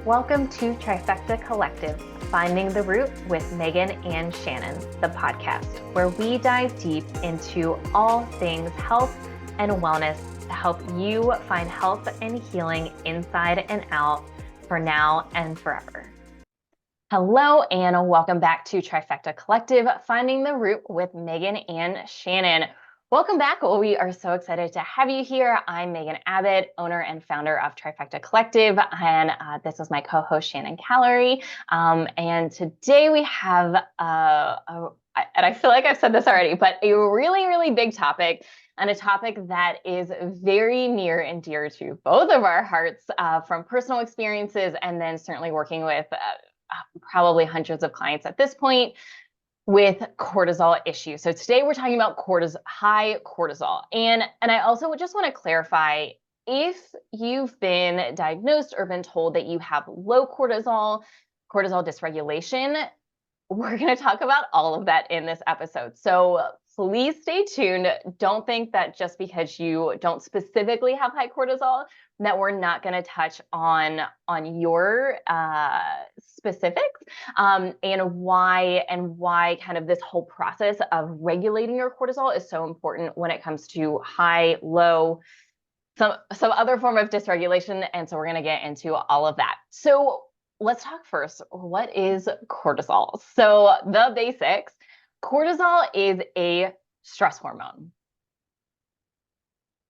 Welcome to Trifecta Collective, Finding the Root with Megan and Shannon, the podcast where we dive deep into all things health and wellness to help you find health and healing inside and out for now and forever. Hello, and welcome back to Trifecta Collective, Finding the Root with Megan and Shannon. Welcome back. Well, we are so excited to have you here. I'm Megan Abbott, owner and founder of Trifecta Collective, and this is my co-host Shannon Callery. And today we have, and I feel like I've said this already, but a really, really big topic, and a topic that is very near and dear to both of our hearts from personal experiences, and then certainly working with probably hundreds of clients at this point with cortisol issues. So today we're talking about high cortisol. And I also just want to clarify, if you've been diagnosed or been told that you have low cortisol dysregulation, we're going to talk about all of that in this episode. So please stay tuned. Don't think that just because you don't specifically have high cortisol that we're not going to touch on your specifics and why kind of this whole process of regulating your cortisol is so important when it comes to high, low, some other form of dysregulation. And so we're going to get into all of that. So let's talk first. What is cortisol? So the basics. Cortisol is a stress hormone.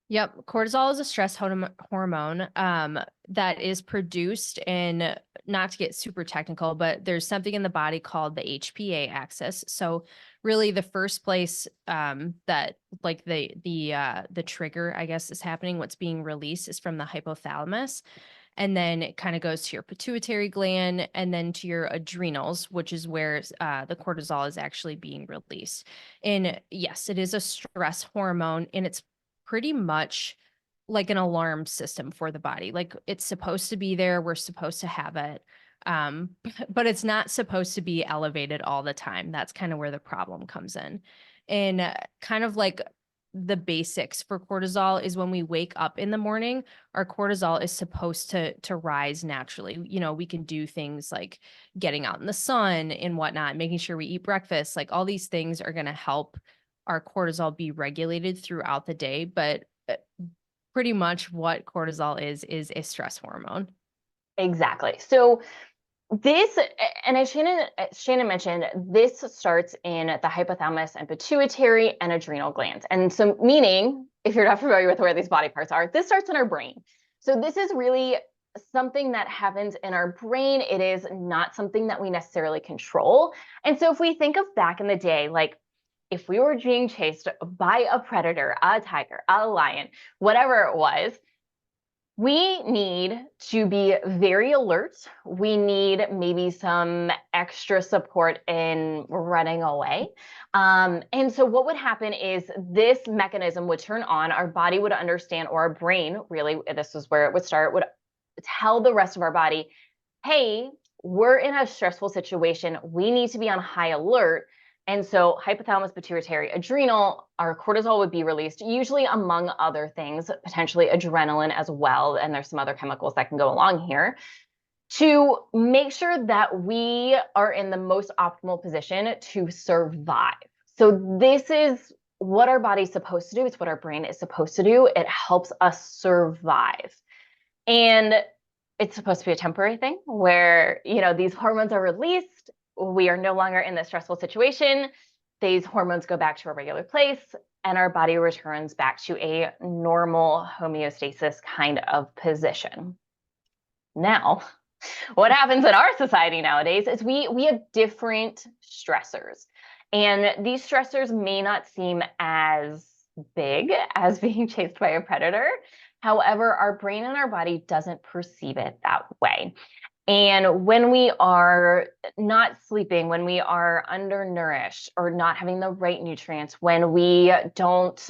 Yep. Cortisol is a stress hormone that is produced in, not to get super technical, but there's something in the body called the HPA axis. So really the first place that like the trigger, I guess, is happening, what's being released is from the hypothalamus. And then it kind of goes to your pituitary gland and then to your adrenals, which is where the cortisol is actually being released. And yes, it is a stress hormone, and it's pretty much like an alarm system for the body. Like, it's supposed to be there. We're supposed to have it. But it's not supposed to be elevated all the time. That's kind of where the problem comes in. And kind of like the basics for cortisol is when we wake up in the morning, our cortisol is supposed to rise naturally. You know, we can do things like getting out in the sun and whatnot, making sure we eat breakfast. Like, all these things are going to help our cortisol be regulated throughout the day. But pretty much what cortisol is a stress hormone. Exactly. So this, and as Shannon mentioned, this starts in the hypothalamus and pituitary and adrenal glands. And so, meaning, if you're not familiar with where these body parts are, this starts in our brain. So this is really something that happens in our brain. It is not something that we necessarily control. And so if we think of back in the day, like if we were being chased by a predator, a tiger, a lion, whatever it was, we need to be very alert. We need maybe some extra support in running away. And so what would happen is this mechanism would turn on, our body would understand, or our brain, really, this is where it would start, would tell the rest of our body, hey, we're in a stressful situation. We need to be on high alert. And so hypothalamus, pituitary, adrenal, our cortisol would be released, usually among other things, potentially adrenaline as well. And there's some other chemicals that can go along here to make sure that we are in the most optimal position to survive. So this is what our body's supposed to do. It's what our brain is supposed to do. It helps us survive. And it's supposed to be a temporary thing where, you know, these hormones are released. We are no longer in this stressful situation. These hormones go back to a regular place, and our body returns back to a normal homeostasis kind of position. Now, what happens in our society nowadays is we have different stressors. And these stressors may not seem as big as being chased by a predator. However, our brain and our body doesn't perceive it that way. And when we are not sleeping, when we are undernourished or not having the right nutrients, when we don't,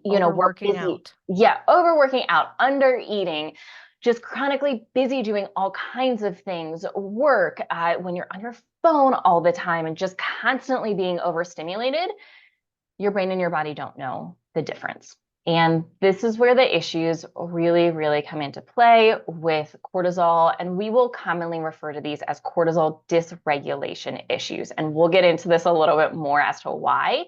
Overworking out. Yeah, overworking out, under eating, just chronically busy doing all kinds of things, work, when you're on your phone all the time and just constantly being overstimulated, your brain and your body don't know the difference. And this is where the issues really, really come into play with cortisol. And we will commonly refer to these as cortisol dysregulation issues. And we'll get into this a little bit more as to why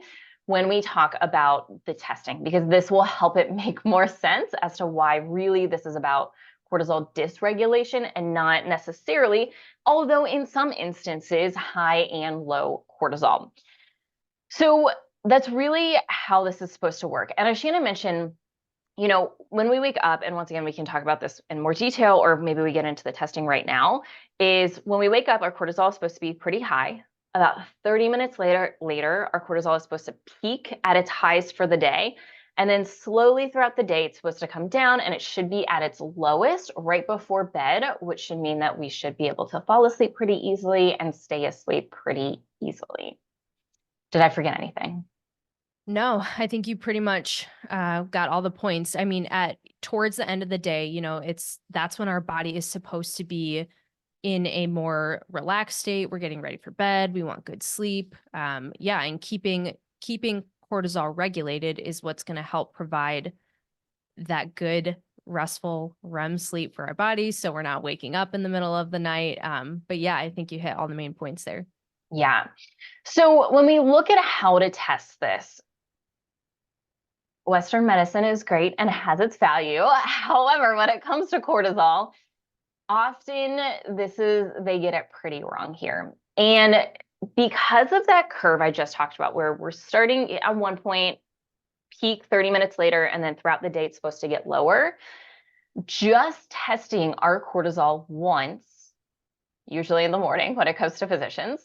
when we talk about the testing, because this will help it make more sense as to why really this is about cortisol dysregulation and not necessarily, although in some instances, high and low cortisol. So that's really how this is supposed to work. And as Shannon mentioned, when we wake up, and once again, we can talk about this in more detail, or maybe we get into the testing right now, is when we wake up, our cortisol is supposed to be pretty high. About 30 minutes later, our cortisol is supposed to peak at its highest for the day. And then slowly throughout the day, it's supposed to come down and it should be at its lowest right before bed, which should mean that we should be able to fall asleep pretty easily and stay asleep pretty easily. Did I forget anything? No, I think you pretty much got all the points. I mean, at towards the end of the day, that's when our body is supposed to be in a more relaxed state. We're getting ready for bed. We want good sleep. Yeah, and keeping cortisol regulated is what's going to help provide that good restful REM sleep for our bodies, so we're not waking up in the middle of the night. But yeah, I think you hit all the main points there. Yeah. So when we look at how to test this, Western medicine is great and has its value. However, when it comes to cortisol, often they get it pretty wrong here. And because of that curve I just talked about, where we're starting at one point, peak 30 minutes later, and then throughout the day, it's supposed to get lower, just testing our cortisol once, usually in the morning when it comes to physicians,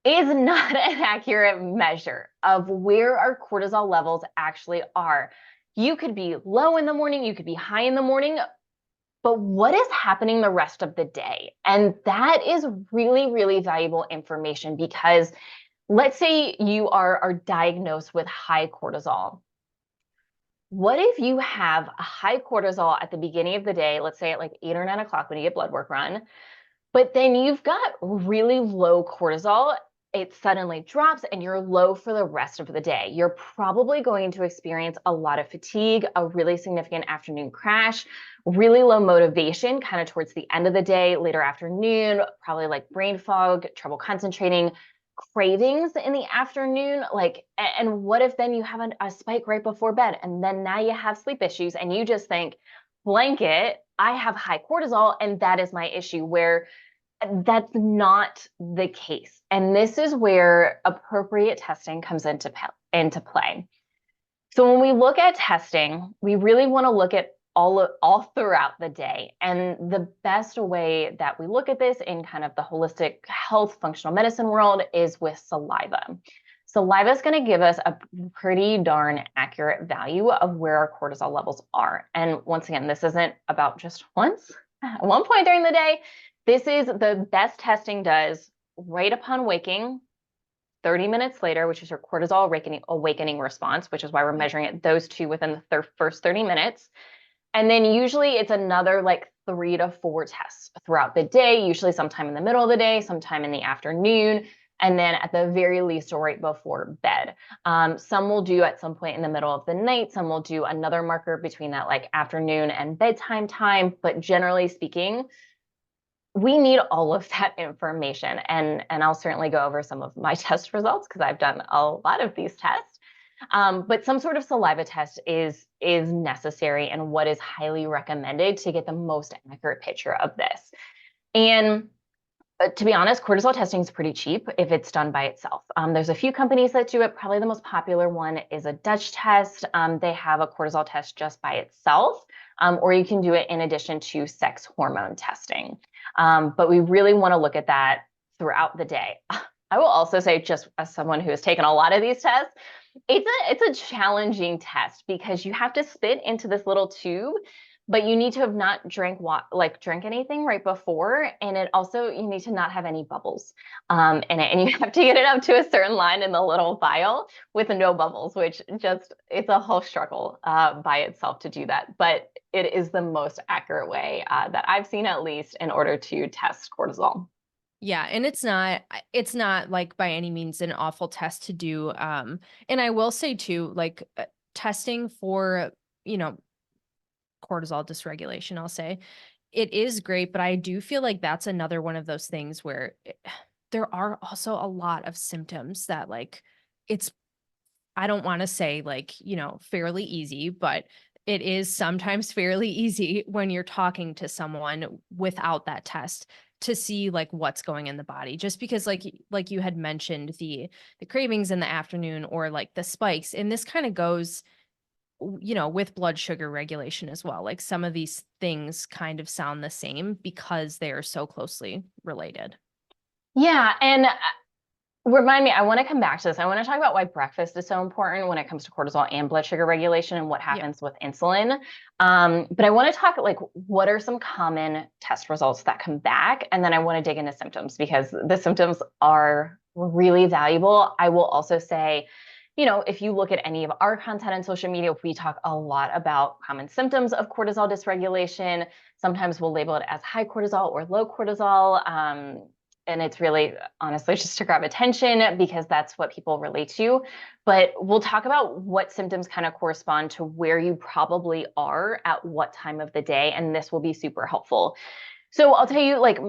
is not an accurate measure of where our cortisol levels actually are. You could be low in the morning, you could be high in the morning, but what is happening the rest of the day? And that is really, really valuable information, because let's say you are diagnosed with high cortisol. What if you have a high cortisol at the beginning of the day, let's say at like 8 or 9 o'clock when you get blood work run, but then you've got really low cortisol, it suddenly drops and you're low for the rest of the day. You're probably going to experience a lot of fatigue, a really significant afternoon crash, really low motivation kind of towards the end of the day, later afternoon, probably like brain fog, trouble concentrating, cravings in the afternoon. And what if then you have a spike right before bed, and then now you have sleep issues and you just think, blanket, I have high cortisol and that is my issue, where that's not the case. And this is where appropriate testing comes into play. So when we look at testing, we really want to look at all throughout the day. And the best way that we look at this in kind of the holistic health functional medicine world is with saliva. Saliva is going to give us a pretty darn accurate value of where our cortisol levels are. And once again, this isn't about just once, at one point during the day. This is the best testing does right upon waking, 30 minutes later, which is your cortisol awakening response, which is why we're measuring it, those two within the first 30 minutes. And then usually it's another like 3 to 4 tests throughout the day, usually sometime in the middle of the day, sometime in the afternoon, and then at the very least right before bed. Some will do at some point in the middle of the night. Some will do another marker between that like afternoon and bedtime time. But generally speaking, we need all of that information. And I'll certainly go over some of my test results because I've done a lot of these tests. But some sort of saliva test is necessary and what is highly recommended to get the most accurate picture of this. And to be honest, cortisol testing is pretty cheap if it's done by itself. There's a few companies that do it. Probably the most popular one is a Dutch test. They have a cortisol test just by itself, or you can do it in addition to sex hormone testing. But we really want to look at that throughout the day. I will also say, just as someone who has taken a lot of these tests, it's a challenging test because you have to spit into this little tube, but you need to have not drank anything right before, and it also you need to not have any bubbles in it, and you have to get it up to a certain line in the little vial with no bubbles, which it's a whole struggle by itself to do that, but it is the most accurate way that I've seen, at least, in order to test cortisol. Yeah, and it's not like by any means an awful test to do. And I will say too, like testing for, you know, cortisol dysregulation, I'll say, it is great, but I do feel like that's another one of those things where there are also a lot of symptoms that like it's I don't want to say like, you know, fairly easy, but it is sometimes fairly easy when you're talking to someone without that test to see like what's going in the body. Just because like you had mentioned the cravings in the afternoon or like the spikes, and this kind of goes you know, with blood sugar regulation as well. Like some of these things kind of sound the same because they are so closely related. Yeah, and remind me, I want to come back to this. I want to talk about why breakfast is so important when it comes to cortisol and blood sugar regulation and what Yeah. happens with insulin. But I want to talk like what are some common test results that come back, and then I want to dig into symptoms because the symptoms are really valuable. I will also say, you know, if you look at any of our content on social media, we talk a lot about common symptoms of cortisol dysregulation. Sometimes we'll label it as high cortisol or low cortisol. And it's really honestly just to grab attention because that's what people relate to. But we'll talk about what symptoms kind of correspond to where you probably are at what time of the day. And this will be super helpful. So I'll tell you like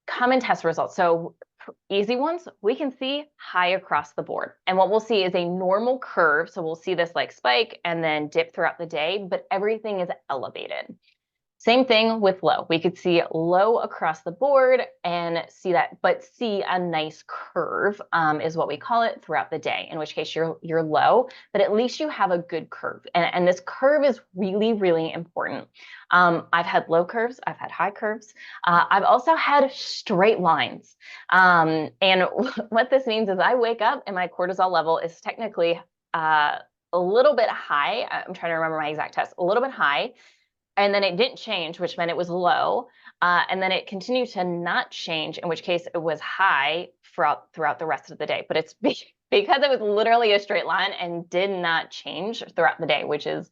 common test results. So easy ones, we can see high across the board. And what we'll see is a normal curve. So we'll see this like spike and then dip throughout the day, but everything is elevated. Same thing with low. We could see low across the board and see that, but see a nice curve is what we call it throughout the day, in which case you're low, but at least you have a good curve. And this curve is really, really important. I've had low curves, I've had high curves. I've also had straight lines. And what this means is I wake up and my cortisol level is technically a little bit high. I'm trying to remember my exact test, a little bit high, and then it didn't change, which meant it was low. And then it continued to not change, in which case it was high throughout the rest of the day. But it's because it was literally a straight line and did not change throughout the day, which is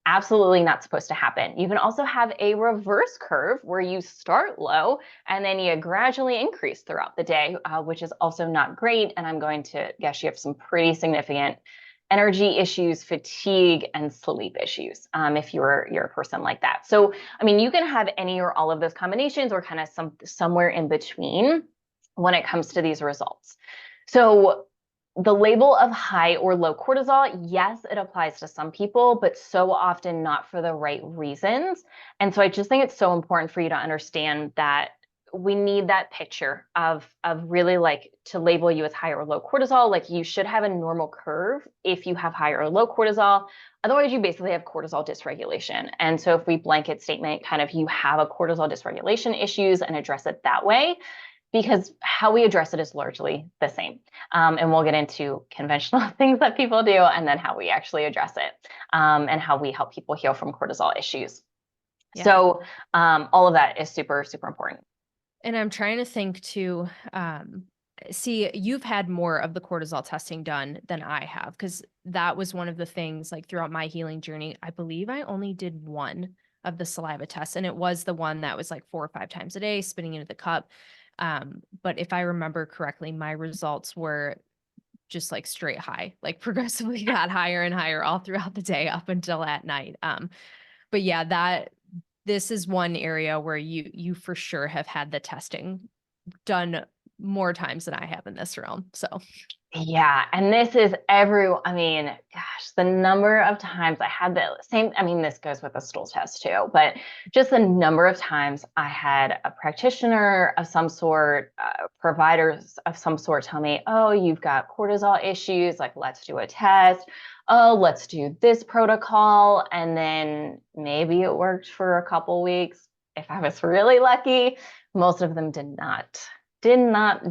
absolutely not supposed to happen. You can also have a reverse curve where you start low and then you gradually increase throughout the day, which is also not great. And I'm going to guess you have some pretty significant energy issues, fatigue, and sleep issues if you're a person like that. So, I mean, you can have any or all of those combinations or kind of somewhere in between when it comes to these results. So the label of high or low cortisol, yes, it applies to some people, but so often not for the right reasons. And so I just think it's so important for you to understand that we need that picture of really like to label you as high or low cortisol. Like you should have a normal curve if you have high or low cortisol. Otherwise, you basically have cortisol dysregulation. And so if we blanket statement kind of you have a cortisol dysregulation issues and address it that way, because how we address it is largely the same. And we'll get into conventional things that people do and then how we actually address it and how we help people heal from cortisol issues. Yeah. So all of that is super, super important. And I'm trying to think too, see, you've had more of the cortisol testing done than I have, because that was one of the things like throughout my healing journey. I believe I only did one of the saliva tests, and it was the one that was like 4 or 5 times a day, spitting into the cup. But if I remember correctly, my results were just like straight high, like progressively got higher and higher all throughout the day up until at night. But yeah, this is one area where you for sure have had the testing done more times than I have in this realm. So Yeah, and this is I mean, gosh, the number of times I had the same, I mean, this goes with the stool test too, but just the number of times I had a practitioner of some sort, providers of some sort tell me, oh, you've got cortisol issues, like let's do a test. Oh, let's do this protocol. And then maybe it worked for a couple weeks. If I was really lucky, most of them did not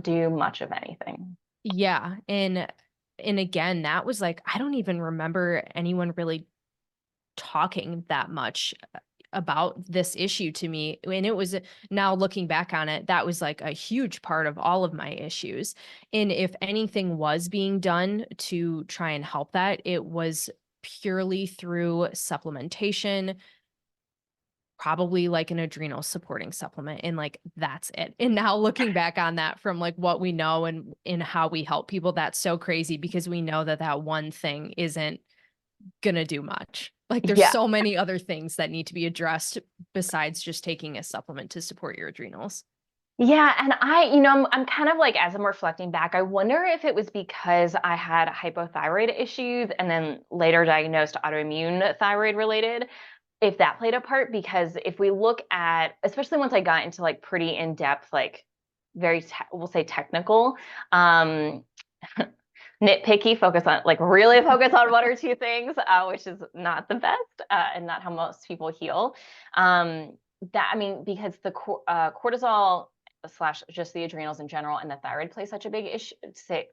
do much of anything. yeah, and again, that was like I don't even remember anyone really talking that much about this issue to me. And it was now looking back on it, that was like a huge part of all of my issues. And if anything was being done to try and help that, it was purely through supplementation, probably like an adrenal supporting supplement, and like that's it. And now looking back on that from like what we know and in how we help people, that's so crazy because we know that that one thing isn't gonna do much. Like there's Yeah. so many other things that need to be addressed besides just taking a supplement to support your adrenals. Yeah, and I'm kind of like, as I'm reflecting back, I wonder if it was because I had hypothyroid issues and then later diagnosed autoimmune thyroid related, if that played a part. Because if we look at, especially once I got into like pretty in-depth, like we'll say technical, um, nitpicky, really focus on one or two things, which is not the best, and not how most people heal. Um, because the cortisol slash just the adrenals in general and the thyroid play such a big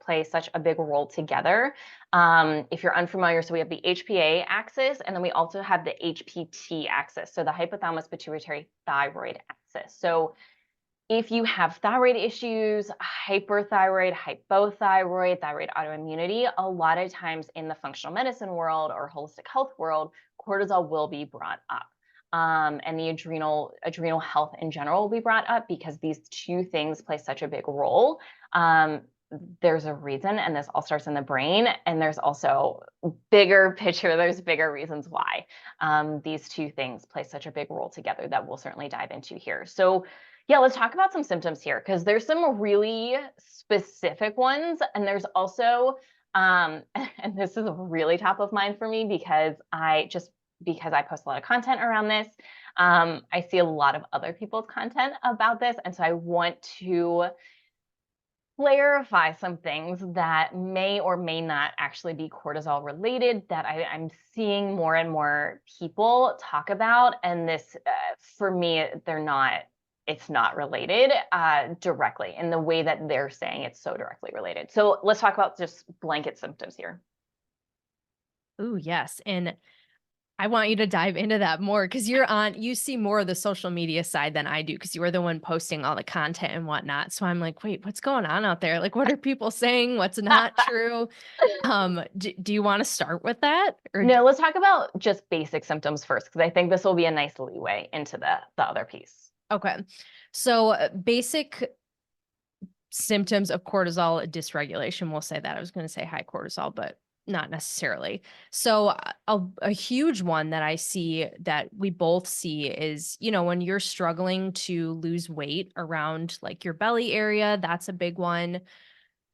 play such a big role together. If you're unfamiliar, so we have the HPA axis, and then we also have the HPT axis, so the hypothalamus pituitary thyroid axis. So if you have thyroid issues, hyperthyroid, hypothyroid, thyroid autoimmunity, a lot of times in the functional medicine world or holistic health world, cortisol will be brought up. And the adrenal health in general will be brought up because these two things play such a big role. There's a reason, and this all starts in the brain. And there's also bigger picture, there's bigger reasons why these two things play such a big role together that we'll certainly dive into here. So yeah, let's talk about some symptoms here, because there's some really specific ones, and there's also, and this is really top of mind for me because I post a lot of content around this. I see a lot of other people's content about this, and so I want to clarify some things that may or may not actually be cortisol related that I'm seeing more and more people talk about. And this, for me, it's not related directly in the way that they're saying it's so directly related. So let's talk about just blanket symptoms here. Ooh, yes. And I want you to dive into that more because you see more of the social media side than I do because you are the one posting all the content and whatnot. So I'm like, wait, what's going on out there? Like, what are people saying? What's not true? Do you want to start with that? No, let's talk about just basic symptoms first, because I think this will be a nice leeway into the other piece. Okay. So basic symptoms of cortisol dysregulation. We'll say that. I was going to say high cortisol, but not necessarily. So a huge one that I see that we both see is, when you're struggling to lose weight around like your belly area, that's a big one.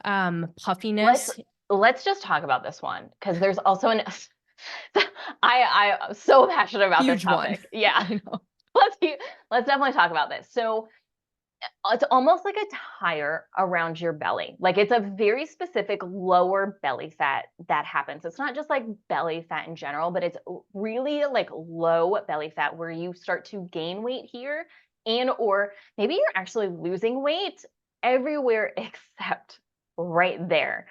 Let's Puffiness. let's just talk about this one, because there's also an I'm so passionate about this Huge one. topic. Yeah. I know. Let's let's definitely talk about this. So it's almost like a tire around your belly. Like, it's a very specific lower belly fat that happens. It's not just like belly fat in general, but it's really like low belly fat where you start to gain weight here, and or maybe you're actually losing weight everywhere except right there.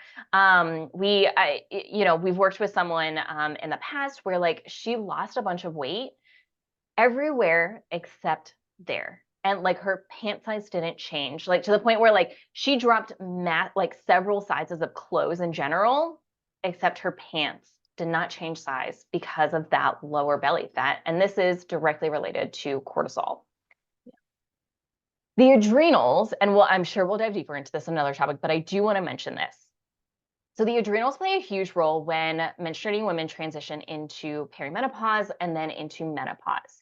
We've worked with someone in the past where like she lost a bunch of weight everywhere except there. And like her pant size didn't change, like to the point where like she dropped like several sizes of clothes in general, except her pants did not change size because of that lower belly fat. And this is directly related to cortisol. The adrenals, and I'm sure we'll dive deeper into this in another topic, but I do want to mention this. So the adrenals play a huge role when menstruating women transition into perimenopause and then into menopause.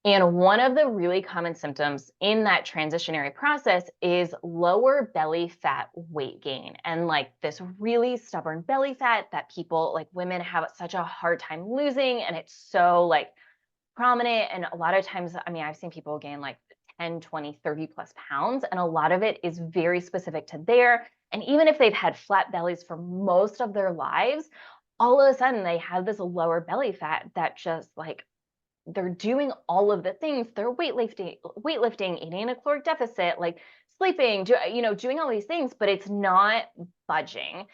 And one of the really common symptoms in that transitionary process is lower belly fat weight gain, and like this really stubborn belly fat that people, like women, have such a hard time losing. And it's so like prominent. And a lot of times, I've seen people gain like 10, 20, 30 plus pounds, and a lot of it is very specific to there. And even if they've had flat bellies for most of their lives, all of a sudden they have this lower belly fat that just like they're doing all of the things. They're weightlifting, eating a caloric deficit, like sleeping, doing all these things, but it's not budging.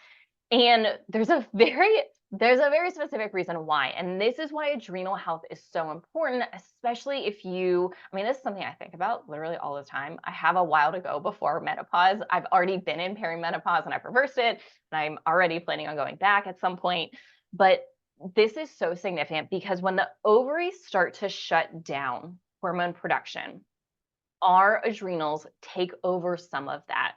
And there's a very specific reason why. And this is why adrenal health is so important, especially if this is something I think about literally all the time. I have a while to go before menopause. I've already been in perimenopause and I've reversed it, and I'm already planning on going back at some point. But this is so significant because when the ovaries start to shut down hormone production, our adrenals take over some of that.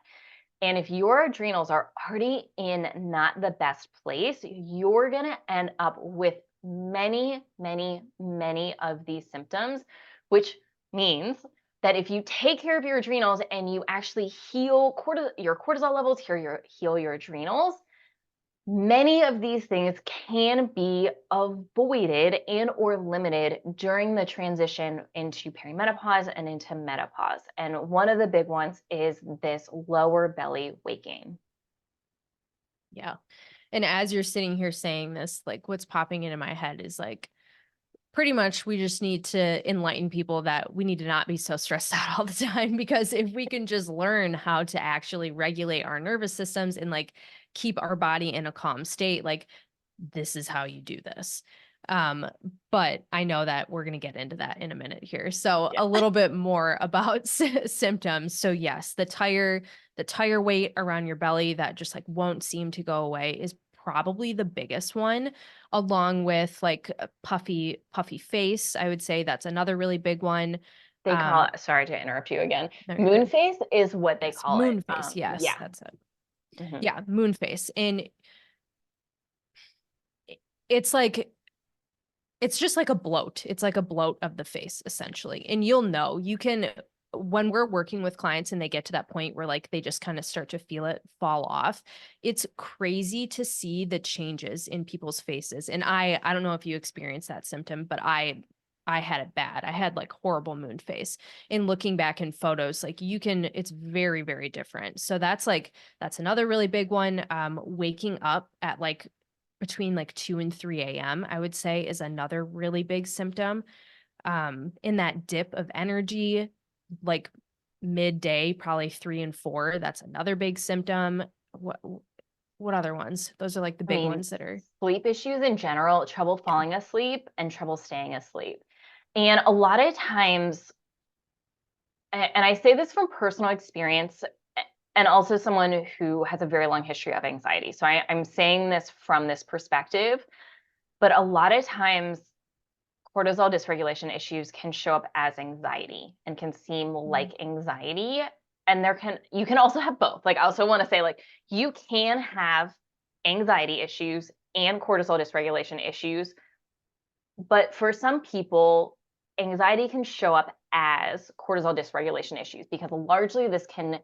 And if your adrenals are already in not the best place, you're going to end up with many, many, many of these symptoms, which means that if you take care of your adrenals and you actually heal your cortisol levels, heal your adrenals, many of these things can be avoided and or limited during the transition into perimenopause and into menopause. And one of the big ones is this lower belly weight gain. Yeah. And as you're sitting here saying this, like what's popping into my head is like, pretty much we just need to enlighten people that we need to not be so stressed out all the time, because if we can just learn how to actually regulate our nervous systems and like keep our body in a calm state, like this is how you do this. Um, but I know that we're going to get into that in a minute here. So Yeah. a little bit more about symptoms. So yes, the tire weight around your belly that just like won't seem to go away is probably the biggest one, along with like a puffy face. I would say that's another really big one. They call it, sorry to interrupt you again. No, you're Moon good. face is what they Yes, call it. moon face. Yes, Yeah. that's it. Mhm. Yeah, moon face. And it's like it's just like a bloat. It's like a bloat of the face, essentially. And you'll know, you can, when we're working with clients and they get to that point where like they just kind of start to feel it fall off, it's crazy to see the changes in people's faces. And I don't know if you experienced that symptom, but I had it bad. I had like horrible moon face. And looking back in photos, like you can, it's very, very different. So that's another really big one. Waking up at like between like 2 and 3 a.m., I would say is another really big symptom. In that dip of energy, like midday, probably 3 and 4, that's another big symptom. What other ones? Those are like the I big mean, ones that are sleep issues in general, trouble yeah. falling asleep and trouble staying asleep. And a lot of times, and I say this from personal experience and also someone who has a very long history of anxiety. So I'm saying this from this perspective, but a lot of times cortisol dysregulation issues can show up as anxiety and can seem Mm. like anxiety. And you can also have both. Like I also want to say, like, you can have anxiety issues and cortisol dysregulation issues, but for some people, anxiety can show up as cortisol dysregulation issues because largely this can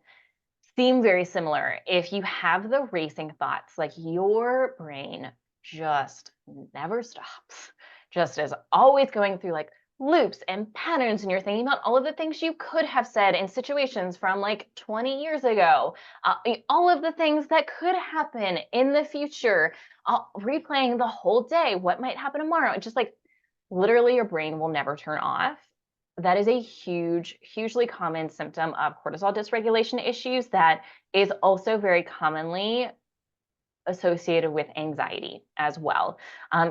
seem very similar. If you have the racing thoughts, like your brain just never stops, just is always going through like loops and patterns, and you're thinking about all of the things you could have said in situations from like 20 years ago, all of the things that could happen in the future, replaying the whole day, what might happen tomorrow. Just like literally your brain will never turn off. That is a hugely common symptom of cortisol dysregulation issues that is also very commonly associated with anxiety as well.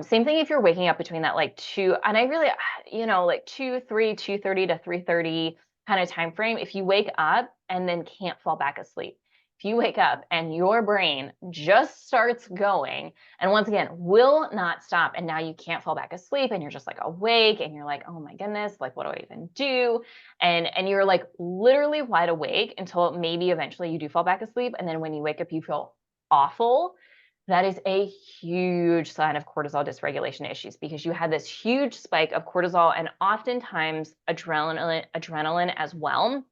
Same thing if you're waking up between that like two, and I really, like 2:30 to 3:30 kind of time frame. If you wake up and then can't fall back asleep, if you wake up and your brain just starts going, and once again will not stop, and now you can't fall back asleep, and you're just like awake, and you're like, oh my goodness, like what do I even do? And you're like literally wide awake until maybe eventually you do fall back asleep, and then when you wake up, you feel awful. That is a huge sign of cortisol dysregulation issues because you had this huge spike of cortisol and oftentimes adrenaline as well.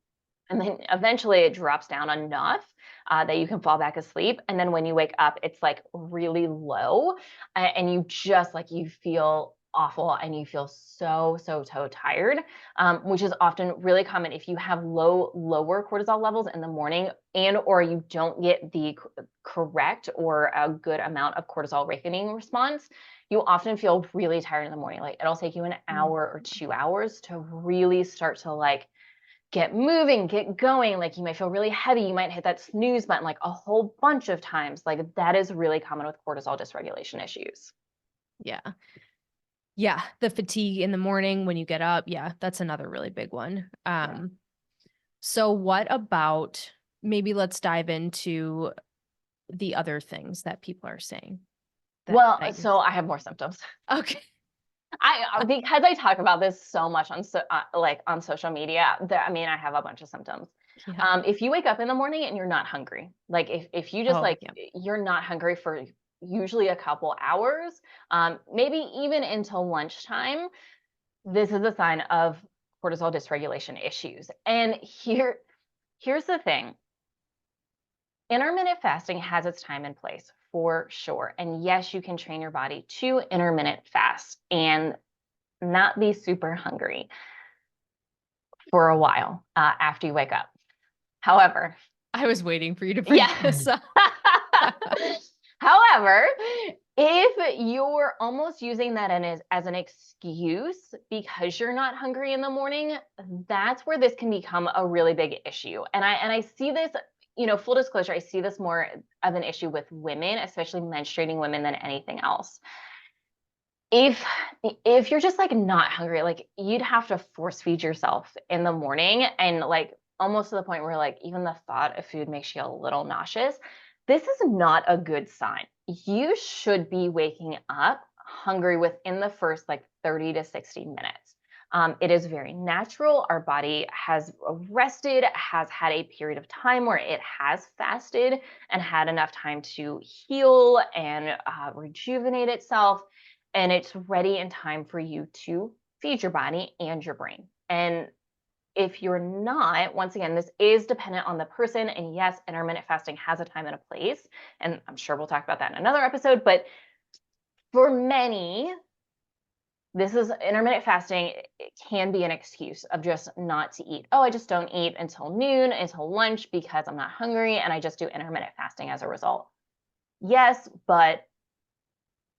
And then eventually it drops down enough that you can fall back asleep. And then when you wake up, it's like really low, and you just like you feel awful and you feel so tired, which is often really common if you have lower cortisol levels in the morning and or you don't get the correct or a good amount of cortisol awakening response. You often feel really tired in the morning. Like it'll take you an Mm. hour or 2 hours to really start to like get moving, get going. Like you might feel really heavy. You might hit that snooze button like a whole bunch of times. Like that is really common with cortisol dysregulation issues. Yeah. Yeah, the fatigue in the morning when you get up, yeah, that's another really big one. Yeah. So what about, maybe let's dive into the other things that people are saying Well, that you're so I have more symptoms. okay. I because I talk about this so much on like on social media. That I mean, I have a bunch of symptoms. Yeah. If you wake up in the morning and you're not hungry, like if you just Oh, like yeah. you're not hungry for usually a couple hours, maybe even until lunchtime, this is a sign of cortisol dysregulation issues. And here's the thing. Intermittent fasting has its time and place for sure. And yes, you can train your body to intermittent fast and not be super hungry for a while after you wake up. However, I was waiting for you to bring yeah. this up. However, if you're almost using that as an excuse because you're not hungry in the morning, that's where this can become a really big issue. And I see this, full disclosure, I see this more of an issue with women, especially menstruating women, than anything else. If you're just like not hungry, like you'd have to force feed yourself in the morning, and like almost to the point where like even the thought of food makes you a little nauseous. This is not a good sign. You should be waking up hungry within the first like 30 to 60 minutes. It is very natural. Our body has rested, has had a period of time where it has fasted and had enough time to heal and rejuvenate itself, and it's ready in time for you to feed your body and your brain. And if you're not, once again, this is dependent on the person. And yes, intermittent fasting has a time and a place. And I'm sure we'll talk about that in another episode. But for many, this is intermittent fasting. It can be an excuse of just not to eat. Oh, I just don't eat until noon, until lunch because I'm not hungry. And I just do intermittent fasting as a result. Yes, but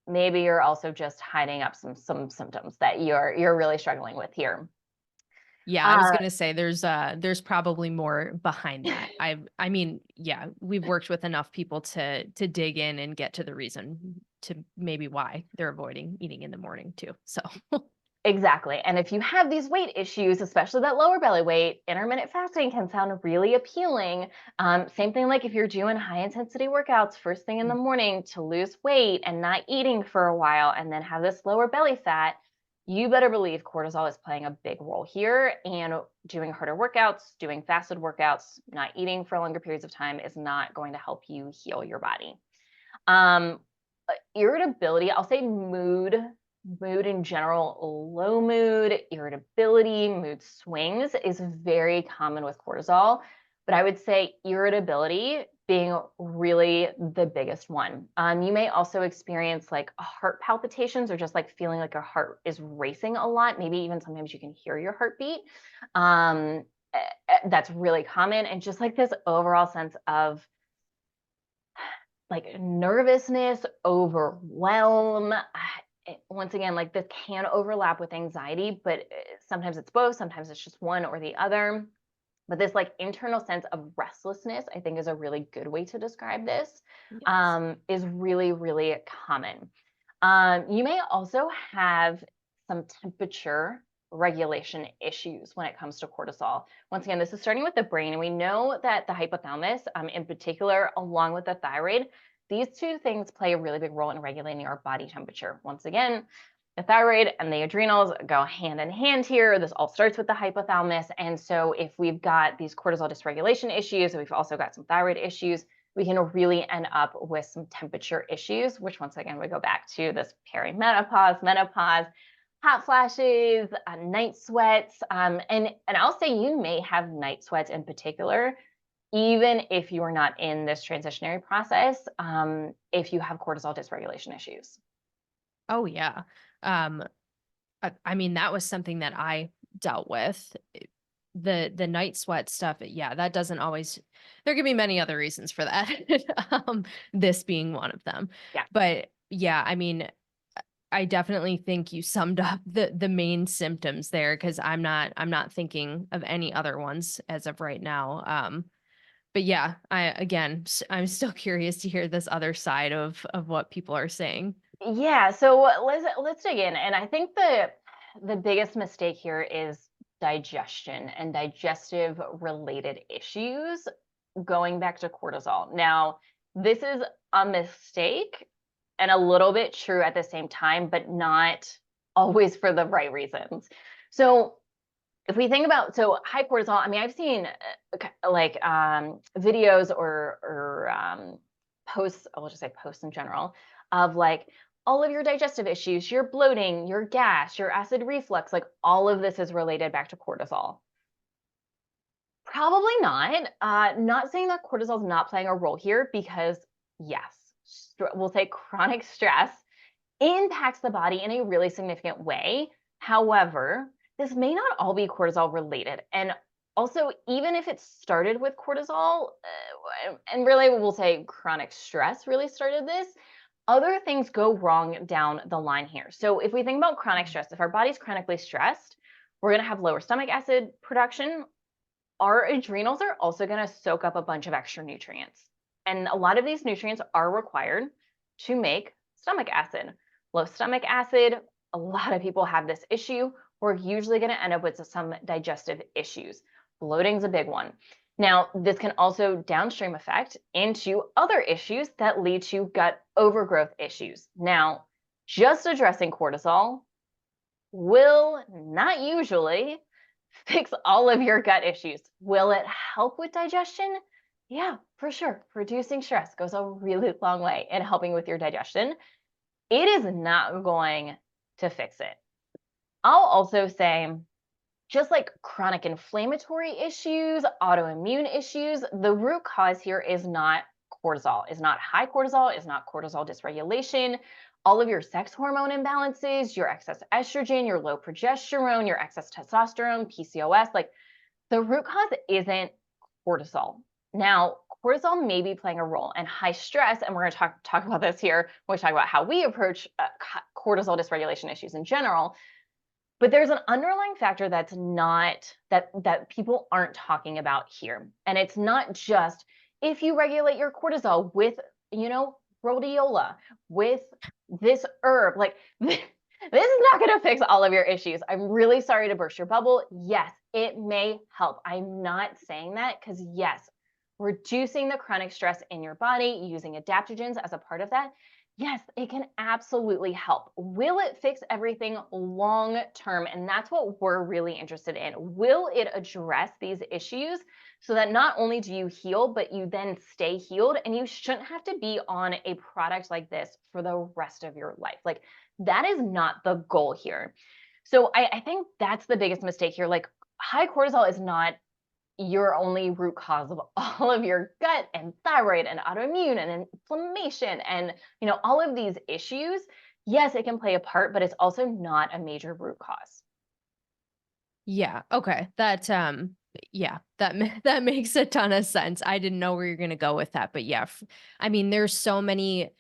maybe you're also just hiding up some symptoms that you're really struggling with here. Yeah, I was gonna say there's probably more behind that. I mean, yeah, we've worked with enough people to dig in and get to the reason to maybe why they're avoiding eating in the morning too. So Exactly. And if you have these weight issues, especially that lower belly weight, intermittent fasting can sound really appealing. Same thing like if you're doing high intensity workouts first thing in the morning to lose weight and not eating for a while and then have this lower belly fat, you better believe cortisol is playing a big role here. And doing harder workouts, doing fasted workouts, not eating for longer periods of time is not going to help you heal your body. Irritability, I'll say mood in general, low mood, irritability, mood swings is very common with cortisol. But I would say irritability being really the biggest one. You may also experience like heart palpitations or just like feeling like your heart is racing a lot. Maybe even sometimes you can hear your heartbeat. That's really common. And just like this overall sense of like nervousness, overwhelm. Once again, like this can overlap with anxiety, but sometimes it's both, sometimes it's just one or the other. But this like internal sense of restlessness, I think is a really good way to describe this, yes. is really, really common. You may also have some temperature regulation issues when it comes to cortisol. Once again, this is starting with the brain, and we know that the hypothalamus, in particular, along with the thyroid, these two things play a really big role in regulating our body temperature. Once again, the thyroid and the adrenals go hand in hand here. This all starts with the hypothalamus. And so if we've got these cortisol dysregulation issues, and we've also got some thyroid issues, we can really end up with some temperature issues, which once again, we go back to this perimenopause, menopause, hot flashes, night sweats. And I'll say you may have night sweats in particular, even if you're not in this transitionary process, if you have cortisol dysregulation issues. Oh yeah. Um I mean that was something that I dealt with. The night sweat stuff, yeah, that doesn't always, there can be many other reasons for that. This being one of them. Yeah. But yeah, I mean, I definitely think you summed up the main symptoms there because I'm not thinking of any other ones as of right now. But yeah, I'm still curious to hear this other side of what people are saying. Yeah, so let's dig in. And I think the biggest mistake here is digestion and digestive related issues going back to cortisol. Now, this is a mistake and a little bit true at the same time, but not always for the right reasons. So if we think about high cortisol, I mean, I've seen like videos or posts, I'll just say posts in general, of like all of your digestive issues, your bloating, your gas, your acid reflux, like all of this is related back to cortisol. Probably not. Not saying that cortisol is not playing a role here because yes, we'll say chronic stress impacts the body in a really significant way. However, this may not all be cortisol related. And also, even if it started with cortisol, and really we'll say chronic stress really started this, other things go wrong down the line here. So if we think about chronic stress, if our body's chronically stressed, we're going to have lower stomach acid production. Our adrenals are also going to soak up a bunch of extra nutrients. And a lot of these nutrients are required to make stomach acid. Low stomach acid, a lot of people have this issue. We're usually going to end up with some digestive issues. Bloating is a big one. Now, this can also downstream effect into other issues that lead to gut overgrowth issues. Now, just addressing cortisol will not usually fix all of your gut issues. Will it help with digestion? Yeah, for sure. Reducing stress goes a really long way in helping with your digestion. It is not going to fix it. I'll also say, just like chronic inflammatory issues, autoimmune issues, the root cause here is not cortisol, is not high cortisol, is not cortisol dysregulation. All of your sex hormone imbalances, your excess estrogen, your low progesterone, your excess testosterone, PCOS, like the root cause isn't cortisol. Now, cortisol may be playing a role in high stress, and we're going to talk about this here when we talk about how we approach cortisol dysregulation issues in general. But there's an underlying factor that's not that people aren't talking about here. And it's not just if you regulate your cortisol with, rhodiola, with this herb, like this is not going to fix all of your issues. I'm really sorry to burst your bubble. Yes, it may help. I'm not saying that because yes, reducing the chronic stress in your body, using adaptogens as a part of that, yes, it can absolutely help. Will it fix everything long term? And that's what we're really interested in. Will it address these issues so that not only do you heal, but you then stay healed and you shouldn't have to be on a product like this for the rest of your life? Like that is not the goal here. So I think that's the biggest mistake here. Like high cortisol is not your only root cause of all of your gut and thyroid and autoimmune and inflammation and all of these issues. Yes, it can play a part, but it's also not a major root cause. Yeah. Okay. Yeah, that makes a ton of sense. I didn't know where you're going to go with that, but yeah, I mean, there's so many.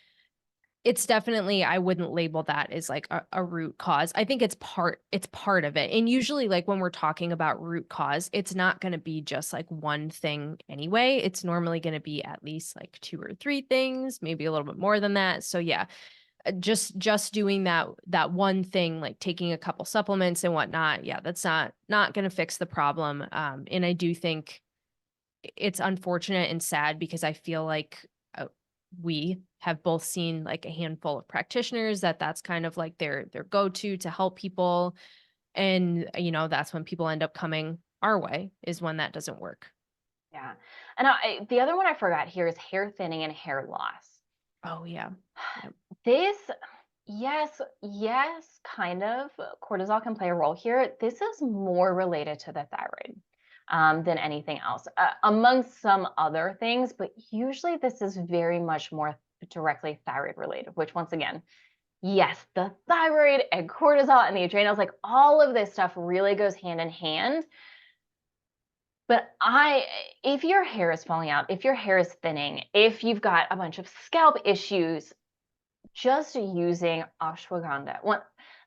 It's definitely, I wouldn't label that as like a root cause. I think it's part of it. And usually like when we're talking about root cause, it's not going to be just like one thing anyway. It's normally going to be at least like two or three things, maybe a little bit more than that. So yeah, just doing that one thing, like taking a couple supplements and whatnot. Yeah, that's not going to fix the problem. And I do think it's unfortunate and sad because I feel like we have both seen like a handful of practitioners that's kind of like their go-to to help people. And, that's when people end up coming our way is when that doesn't work. Yeah. And the other one I forgot here is hair thinning and hair loss. Oh, yeah. Yep. This, yes, kind of. Cortisol can play a role here. This is more related to the thyroid than anything else, among some other things, but usually this is very much more directly thyroid related, which once again, yes, the thyroid and cortisol and the adrenals, like all of this stuff really goes hand in hand. But if your hair is falling out, if your hair is thinning, if you've got a bunch of scalp issues, just using ashwagandha.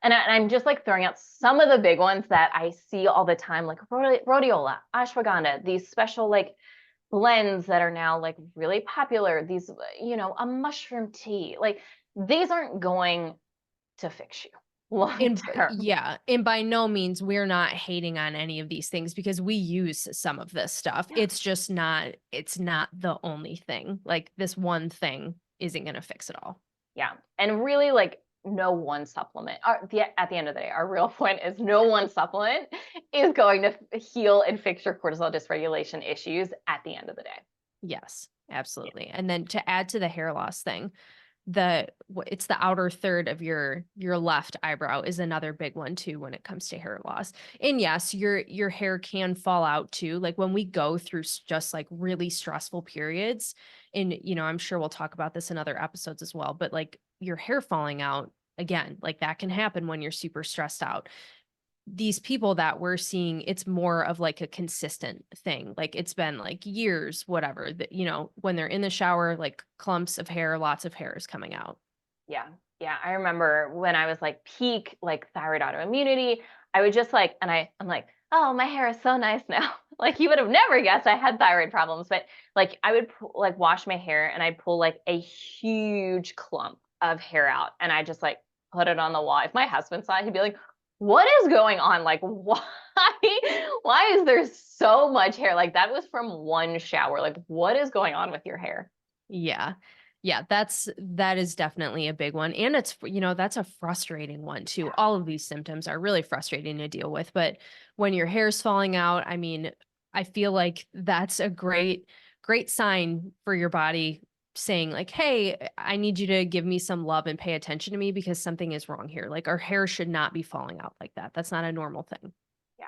And I'm just like throwing out some of the big ones that I see all the time, like rhodiola, ashwagandha, these special like blends that are now like really popular, these, a mushroom tea, like these aren't going to fix you long term. Yeah. And by no means we're not hating on any of these things because we use some of this stuff. Yeah. It's not the only thing. Like this one thing isn't going to fix it all. Yeah. And really like no one supplement at the end of the day, our real point is no one supplement is going to heal and fix your cortisol dysregulation issues at the end of the day. Yes. Absolutely. And then to add to the hair loss thing, it's the outer third of your left eyebrow is another big one too when it comes to hair loss. And yes, your hair can fall out too. Like when we go through just like really stressful periods, and I'm sure we'll talk about this in other episodes as well, but like your hair falling out again, like that can happen when you're super stressed out. These people that we're seeing, it's more of like a consistent thing. Like it's been like years, whatever, that, when they're in the shower, like clumps of hair, lots of hair is coming out. Yeah. Yeah. I remember when I was like peak like thyroid autoimmunity, I would just like, and I'm like, oh, my hair is so nice now. Like you would have never guessed I had thyroid problems, but like I would like wash my hair and I'd pull like a huge clump of hair out and I just like put it on the wall. If my husband saw it, he'd be like, what is going on? Like, why? Why is there so much hair? Like that was from one shower. Like, what is going on with your hair? Yeah. Yeah, that is definitely a big one. And it's, that's a frustrating one too. Yeah. All of these symptoms are really frustrating to deal with, but when your hair's falling out, I mean, I feel like that's a great sign for your body saying like, "Hey, I need you to give me some love and pay attention to me because something is wrong here." Like our hair should not be falling out like that. That's not a normal thing. Yeah.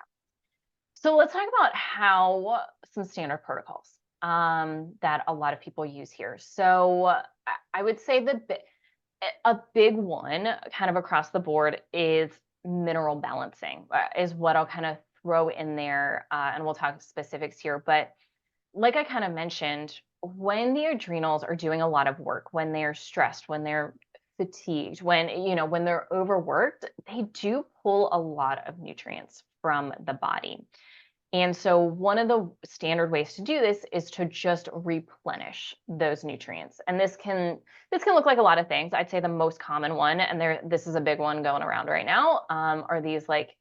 So let's talk about how some standard protocols that a lot of people use here. So I would say a big one kind of across the board is mineral balancing, is what I'll kind of throw in there. And we'll talk specifics here. But like I kind of mentioned, when the adrenals are doing a lot of work, when they're stressed, when they're fatigued, when they're overworked, they do pull a lot of nutrients from the body. And so one of the standard ways to do this is to just replenish those nutrients. And this can look like a lot of things. I'd say the most common one, and this is a big one going around right now, are these like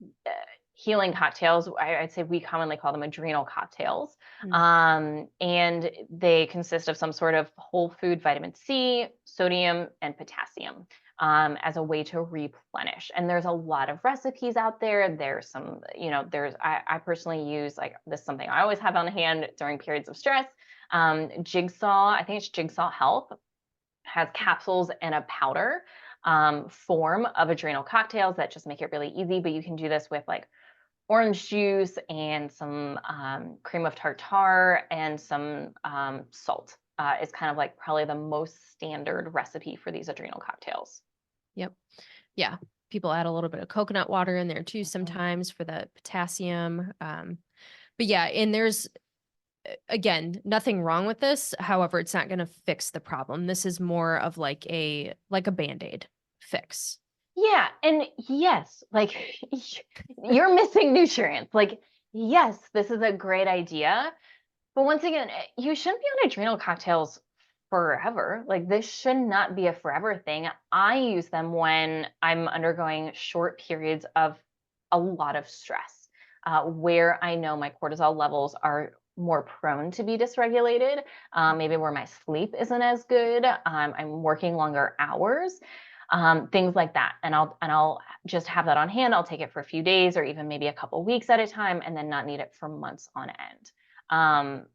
uh, healing cocktails. I'd say we commonly call them adrenal cocktails. Mm. And they consist of some sort of whole food vitamin C, sodium, and potassium as a way to replenish. And there's a lot of recipes out there. There's some, I personally use like this is something I always have on hand during periods of stress. Jigsaw, I think it's Jigsaw Health, has capsules and a powder form of adrenal cocktails that just make it really easy. But you can do this with like orange juice and some cream of tartar and some salt. Is kind of like probably the most standard recipe for these adrenal cocktails. Yep. Yeah. People add a little bit of coconut water in there too Mhm. sometimes for the potassium. But yeah, and there's again, nothing wrong with this. However, it's not going to fix the problem. This is more of like a band-aid fix. Yeah, and yes, like you're missing nutrients. Like, yes, this is a great idea. But once again, you shouldn't be on adrenal cocktails forever. Like, this should not be a forever thing. I use them when I'm undergoing short periods of a lot of stress, where I know my cortisol levels are more prone to be dysregulated, maybe where my sleep isn't as good, I'm working longer hours, things like that. And I'll just have that on hand. I'll take it for a few days or even maybe a couple weeks at a time, and then not need it for months on end. Um,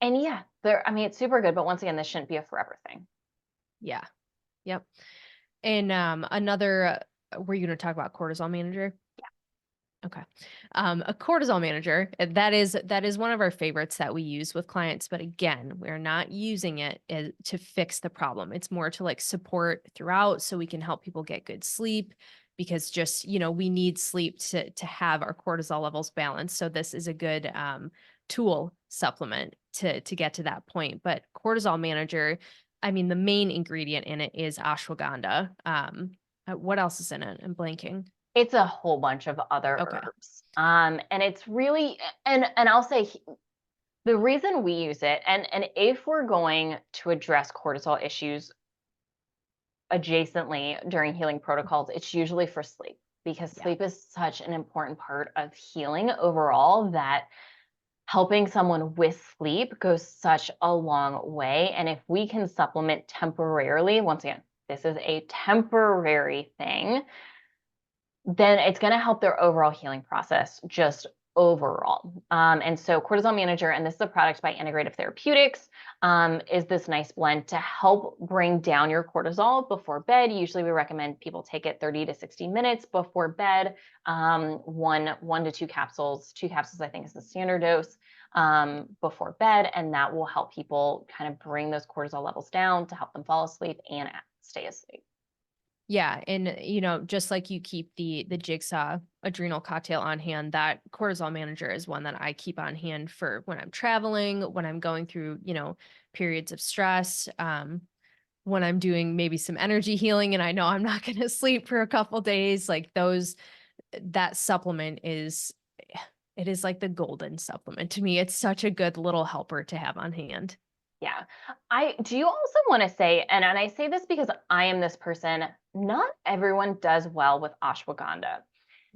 and yeah, I mean, it's super good, but once again, this shouldn't be a forever thing. Yeah. Yep. And another were you going to talk about cortisol manager? Okay. A cortisol manager, that is one of our favorites that we use with clients, but again, we're not using it to fix the problem. It's more to like support throughout so we can help people get good sleep because just, we need sleep to have our cortisol levels balanced. So this is a good tool supplement to get to that point. But cortisol manager, I mean, the main ingredient in it is ashwagandha. What else is in it? I'm blanking. It's a whole bunch of other Okay. herbs. And it's really, and I'll say the reason we use it, and if we're going to address cortisol issues adjacently during healing protocols, it's usually for sleep because Yeah. sleep is such an important part of healing overall that helping someone with sleep goes such a long way. And if we can supplement temporarily, once again, this is a temporary thing, then it's going to help their overall healing process just overall. And so Cortisol Manager, and this is a product by Integrative Therapeutics, is this nice blend to help bring down your cortisol before bed. Usually we recommend people take it 30 to 60 minutes before bed, one to two capsules. 2 capsules, I think, is the standard dose before bed, and that will help people kind of bring those cortisol levels down to help them fall asleep and stay asleep. Yeah, and just like you keep the jigsaw adrenal cocktail on hand, that cortisol manager is one that I keep on hand for when I'm traveling, when I'm going through, periods of stress, when I'm doing maybe some energy healing and I know I'm not going to sleep for a couple days, like that supplement it is like the golden supplement to me. It's such a good little helper to have on hand. Yeah. I do you also want to say, and I say this because I am this person, not everyone does well with ashwagandha.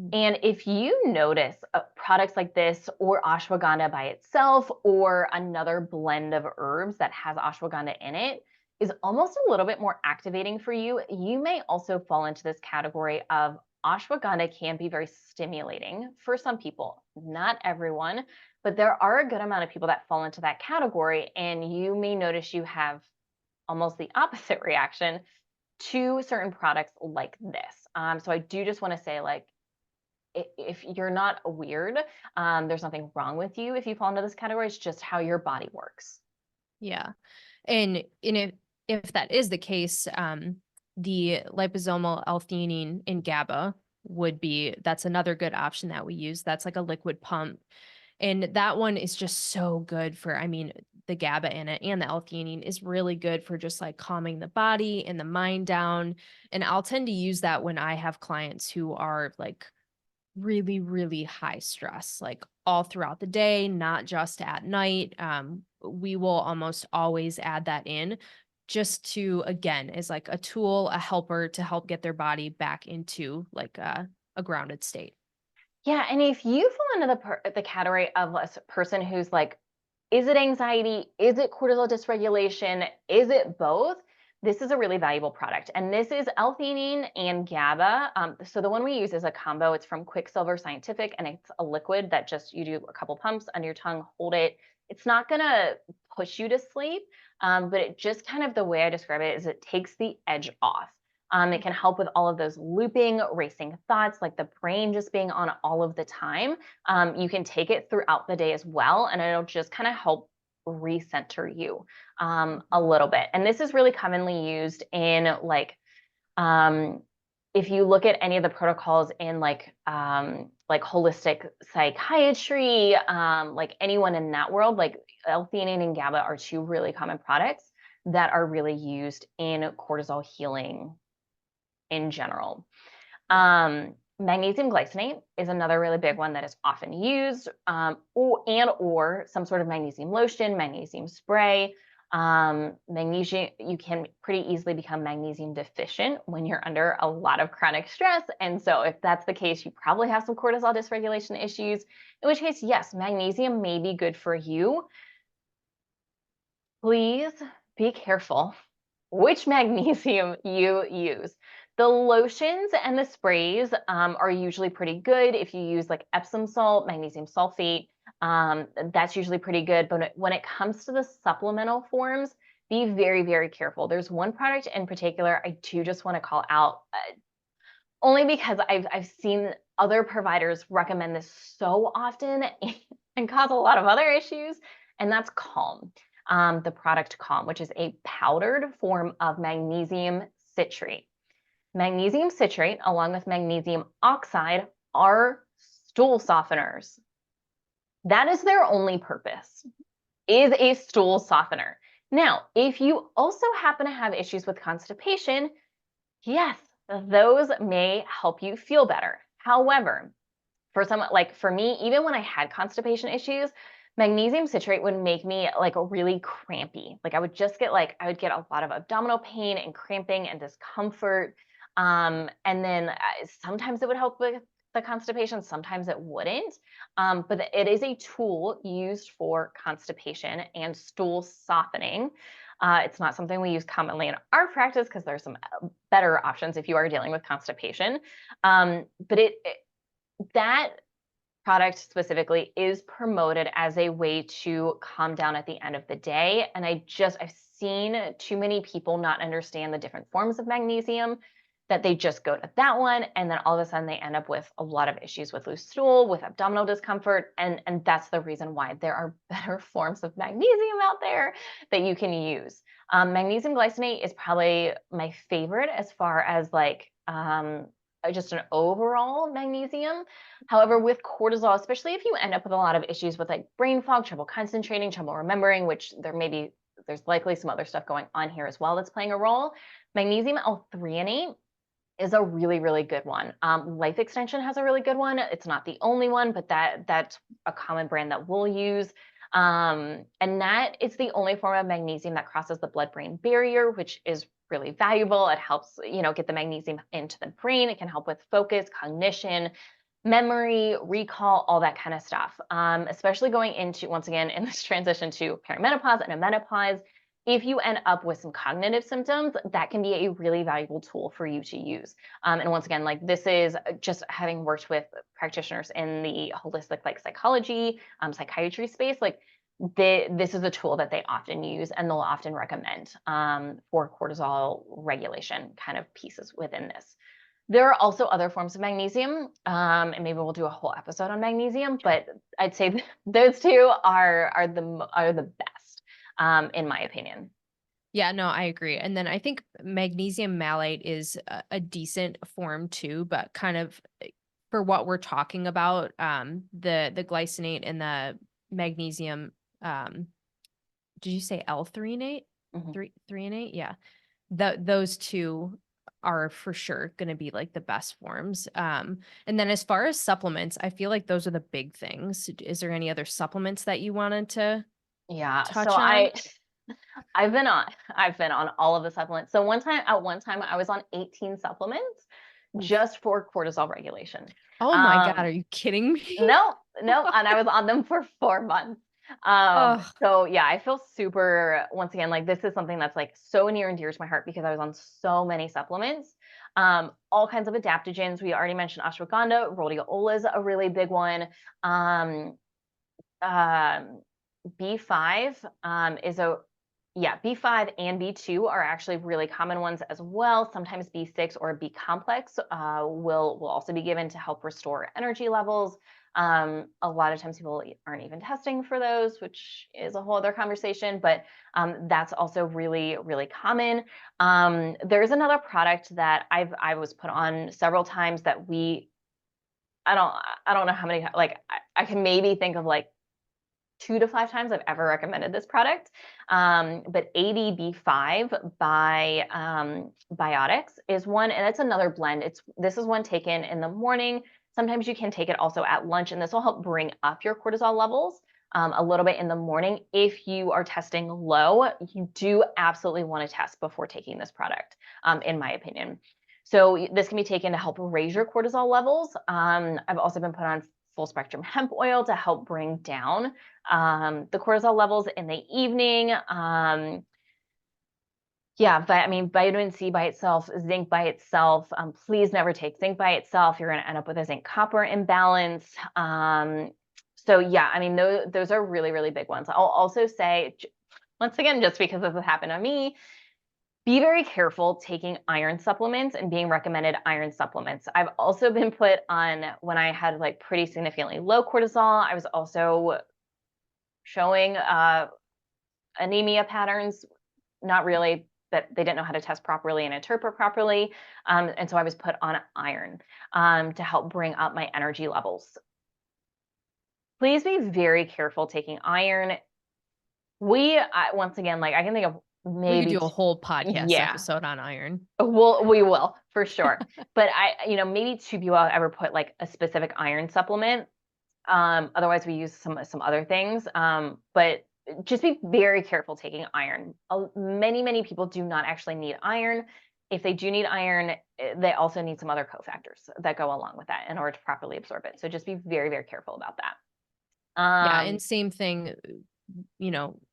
Mm. And if you notice products like this or ashwagandha by itself or another blend of herbs that has ashwagandha in it is almost a little bit more activating for you, you may also fall into this category of ashwagandha can be very stimulating for some people, not everyone, but there are a good amount of people that fall into that category. And you may notice you have almost the opposite reaction to certain products like this. So I do just want to say, like, if you're not weird, there's nothing wrong with you if you fall into this category. It's just how your body works. Yeah. And if that is the case, the liposomal L-theanine in GABA that's another good option that we use. That's like a liquid pump. And that one is just so good for, I mean, the GABA in it and the L-theanine is really good for just like calming the body and the mind down. And I'll tend to use that when I have clients who are like really, really high stress, like all throughout the day, not just at night. We will almost always add that in just to, again, is like a tool, a helper to help get their body back into like a grounded state. Yeah, and if you fall into the category of a person who's like, is it anxiety? Is it cortisol dysregulation? Is it both? This is a really valuable product. And this is L-theanine and GABA. So the one we use is a combo. It's from Quicksilver Scientific, and it's a liquid that just you do a couple pumps under your tongue, hold it. It's not going to push you to sleep, but it just kind of the way I describe it is it takes the edge off. It can help with all of those looping, racing thoughts, like the brain just being on all of the time. You can take it throughout the day as well, and it'll just kind of help recenter you a little bit. And this is really commonly used in um, if you look at any of the protocols in like holistic psychiatry, like anyone in that world, like L-theanine and GABA are two really common products that are really used in cortisol healing in general. Magnesium glycinate is another really big one that is often used, or some sort of magnesium lotion, magnesium spray. Magnesium, you can pretty easily become magnesium deficient when you're under a lot of chronic stress. And so if that's the case, you probably have some cortisol dysregulation issues, in which case, yes, magnesium may be good for you. Please be careful which magnesium you use. The lotions and the sprays are usually pretty good. If you use like Epsom salt, magnesium sulfate, that's usually pretty good. But when it comes to the supplemental forms, be very, very careful. There's one product in particular I do just want to call out, only because I've seen other providers recommend this so often and cause a lot of other issues, and that's Calm. The product Calm, which is a powdered form of magnesium citrate. Magnesium citrate, along with magnesium oxide, are stool softeners. That is their only purpose, is a stool softener. Now, if you also happen to have issues with constipation, yes, those may help you feel better. However, for someone like for me, even when I had constipation issues, magnesium citrate would make me like really crampy. Like I would get a lot of abdominal pain and cramping and discomfort. And then sometimes it would help with the constipation, sometimes it wouldn't. But it is a tool used for constipation and stool softening. It's not something we use commonly in our practice because there's some better options if you are dealing with constipation. But that product specifically is promoted as a way to calm down at the end of the day. And I've seen too many people not understand the different forms of magnesium, that they just go to that one. And then all of a sudden they end up with a lot of issues with loose stool, with abdominal discomfort. And that's the reason why there are better forms of magnesium out there that you can use. Magnesium glycinate is probably my favorite as far as like, just an overall magnesium. However, with cortisol, especially if you end up with a lot of issues with like brain fog, trouble concentrating, trouble remembering, which there's likely some other stuff going on here as well that's playing a role. Magnesium L-threonate is a really, really good one. Life Extension has a really good one. It's not the only one, but that's a common brand that we'll use. And that is the only form of magnesium that crosses the blood-brain barrier, which is really valuable. It helps, get the magnesium into the brain. It can help with focus, cognition, memory, recall, all that kind of stuff. Especially going into, once again, in this transition to perimenopause and a menopause, if you end up with some cognitive symptoms, that can be a really valuable tool for you to use. And once again, like this is just having worked with practitioners in the holistic like psychology, psychiatry space, like this is a tool that they often use and they'll often recommend for cortisol regulation kind of pieces within this. There are also other forms of magnesium, and maybe we'll do a whole episode on magnesium, but I'd say those two are the best, in my opinion. Yeah, no, I agree. And then I think magnesium malate is a decent form too, but kind of for what we're talking about, the glycinate and the magnesium, did you say L-threonate? Mhm. Threonate? Yeah. Those two are for sure going to be like the best forms. And then as far as supplements, I feel like those are the big things. Is there any other supplements that you wanted to Yeah, so touch on? I've been on all of the supplements. So at one time I was on 18 supplements Oof. just for cortisol regulation. Oh my God, Um, are you kidding me? no, no, and I was on them for 4 months. Oh, So yeah, I feel super, once again, like this is something that's like so near and dear to my heart because I was on so many supplements. All kinds of adaptogens. We already mentioned ashwagandha, rhodiola is a really big one. Um, um, B5 is a yeah, B5 and B2 are actually really common ones as well. Sometimes B6 or B complex will also be given to help restore energy levels. A lot of times people aren't even testing for those, which is a whole other conversation, but that's also really, really common. There's another product that I was put on several times that I don't know how many, like I can maybe think of like 2 to 5 times I've ever recommended this product. But ADB5 by Biotics is one, and it's another blend. This is one taken in the morning. Sometimes you can take it also at lunch, and this will help bring up your cortisol levels a little bit in the morning. If you are testing low, you do absolutely want to test before taking this product, in my opinion. So this can be taken to help raise your cortisol levels. I've also been put on full spectrum hemp oil to help bring down the cortisol levels in the evening. Yeah, but I mean, vitamin C by itself, zinc by itself. Please never take zinc by itself. You're going to end up with a zinc copper imbalance. So yeah, I mean, those are really, really big ones. I'll also say, once again, just because this has happened to me, be very careful taking iron supplements and being recommended iron supplements. I've also been put on, when I had like pretty significantly low cortisol, I was also showing anemia patterns, not really, that they didn't know how to test properly and interpret properly. And so I was put on iron to help bring up my energy levels. Please be very careful taking iron. Once again, like I can think of we could maybe, do a whole podcast yeah, episode on iron. we will for sure. But maybe two people have ever put like a specific iron supplement. Otherwise we use some other things. But just be very careful taking iron. Many people do not actually need iron. If they do need iron, they also need some other cofactors that go along with that in order to properly absorb it. So just be very, very careful about that. Yeah, and same thing,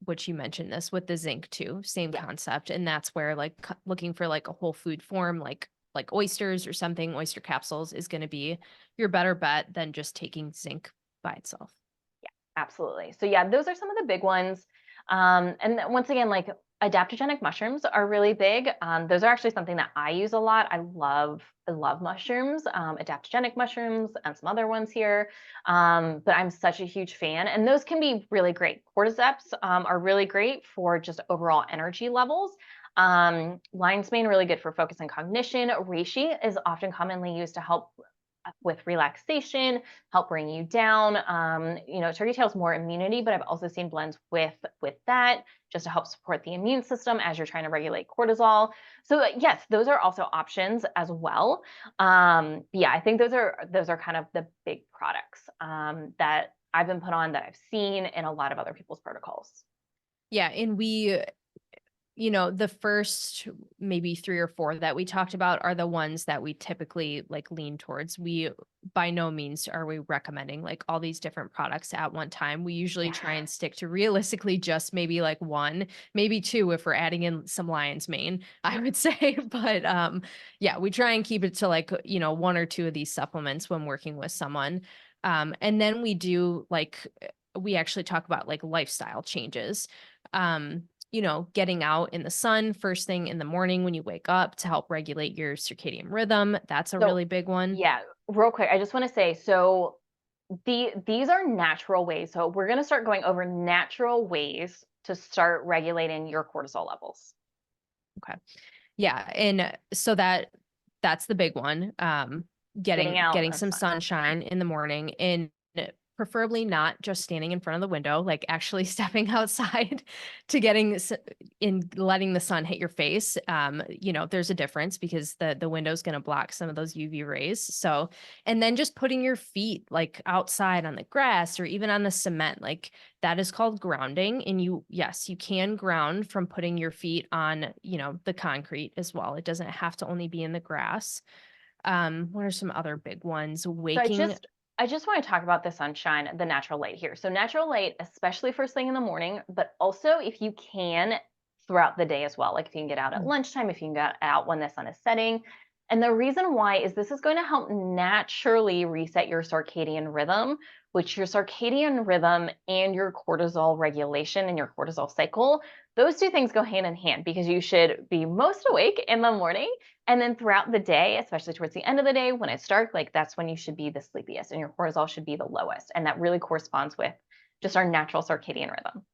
which you mentioned this with the zinc too, same Yeah. concept. And that's where like looking for like a whole food form, like oysters or something, oyster capsules is going to be your better bet than just taking zinc by itself. Absolutely. So yeah, those are some of the big ones. And once again, like adaptogenic mushrooms are really big. Those are actually something that I use a lot. I love mushrooms, adaptogenic mushrooms, and some other ones here. But I'm such a huge fan, and those can be really great. Cordyceps are really great for just overall energy levels. Lion's mane really good for focus and cognition. Reishi is often commonly used to help with relaxation, help bring you down. Turkey tail is more immunity, but I've also seen blends with that just to help support the immune system as you're trying to regulate cortisol. So yes, those are also options as well. Yeah, I think those are kind of the big products that I've been put on that I've seen in a lot of other people's protocols. Yeah, and the first maybe 3 or 4 that we talked about are the ones that we typically like lean towards. We by no means are we recommending like all these different products at one time. We usually Yeah. try and stick to realistically just maybe like 1, maybe 2 if we're adding in some lion's mane, I would say. But yeah, we try and keep it to like, 1 or 2 of these supplements when working with someone. And then we do like we actually talk about like lifestyle changes. Um, getting out in the sun first thing in the morning when you wake up to help regulate your circadian rhythm. That's a So really big one. yeah, real quick, I just want to say so these are natural ways. So we're going to start going over natural ways to start regulating your cortisol levels. Okay. Yeah. And so that's the big one. Getting Getting out getting in the some sun. sunshine in the morning and preferably not just standing in front of the window, like actually stepping outside to in letting the sun hit your face. There's a difference because the window's going to block some of those UV rays. So, and then just putting your feet like outside on the grass or even on the cement, like that is called grounding. And yes, you can ground from putting your feet on, the concrete as well. It doesn't have to only be in the grass. What are some other big ones? So Waking. I just want to talk about the sunshine, the natural light here. So natural light, especially first thing in the morning, but also if you can throughout the day as well. Like if you can get out at Mm. lunchtime, if you can get out when the sun is setting. And the reason why is this is going to help naturally reset your circadian rhythm, which your circadian rhythm and your cortisol regulation and your cortisol cycle, those two things go hand in hand because you should be most awake in the morning and then throughout the day, especially towards the end of the day, when it's dark, like that's when you should be the sleepiest and your cortisol should be the lowest. And that really corresponds with just our natural circadian rhythm.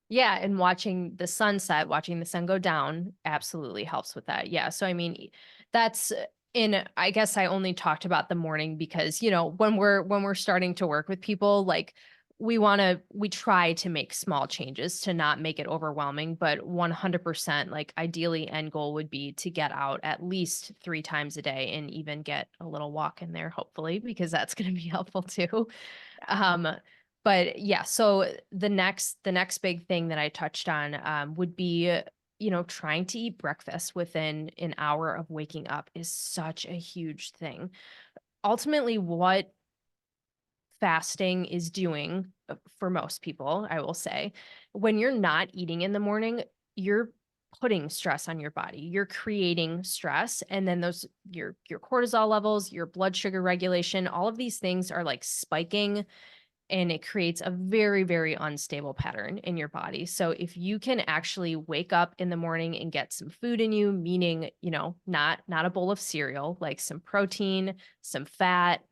Yeah, and watching the sunset, watching the sun go down absolutely helps with that. Yeah, so I mean, that's in I guess I only talked about the morning because, when we're starting to work with people, like we try to make small changes to not make it overwhelming, but 100% like ideally end goal would be to get out at least 3 times a day and even get a little walk in there hopefully because that's going to be helpful too. Um, but yeah, so the next big thing that I touched on would be, trying to eat breakfast within an hour of waking up is such a huge thing. Ultimately, what fasting is doing for most people, I will say, when you're not eating in the morning, you're putting stress on your body. You're creating stress and then those your cortisol levels, your blood sugar regulation, all of these things are like spiking and it creates a very very unstable pattern in your body. So if you can actually wake up in the morning and get some food in you, meaning, not a bowl of cereal, like some protein, some fat,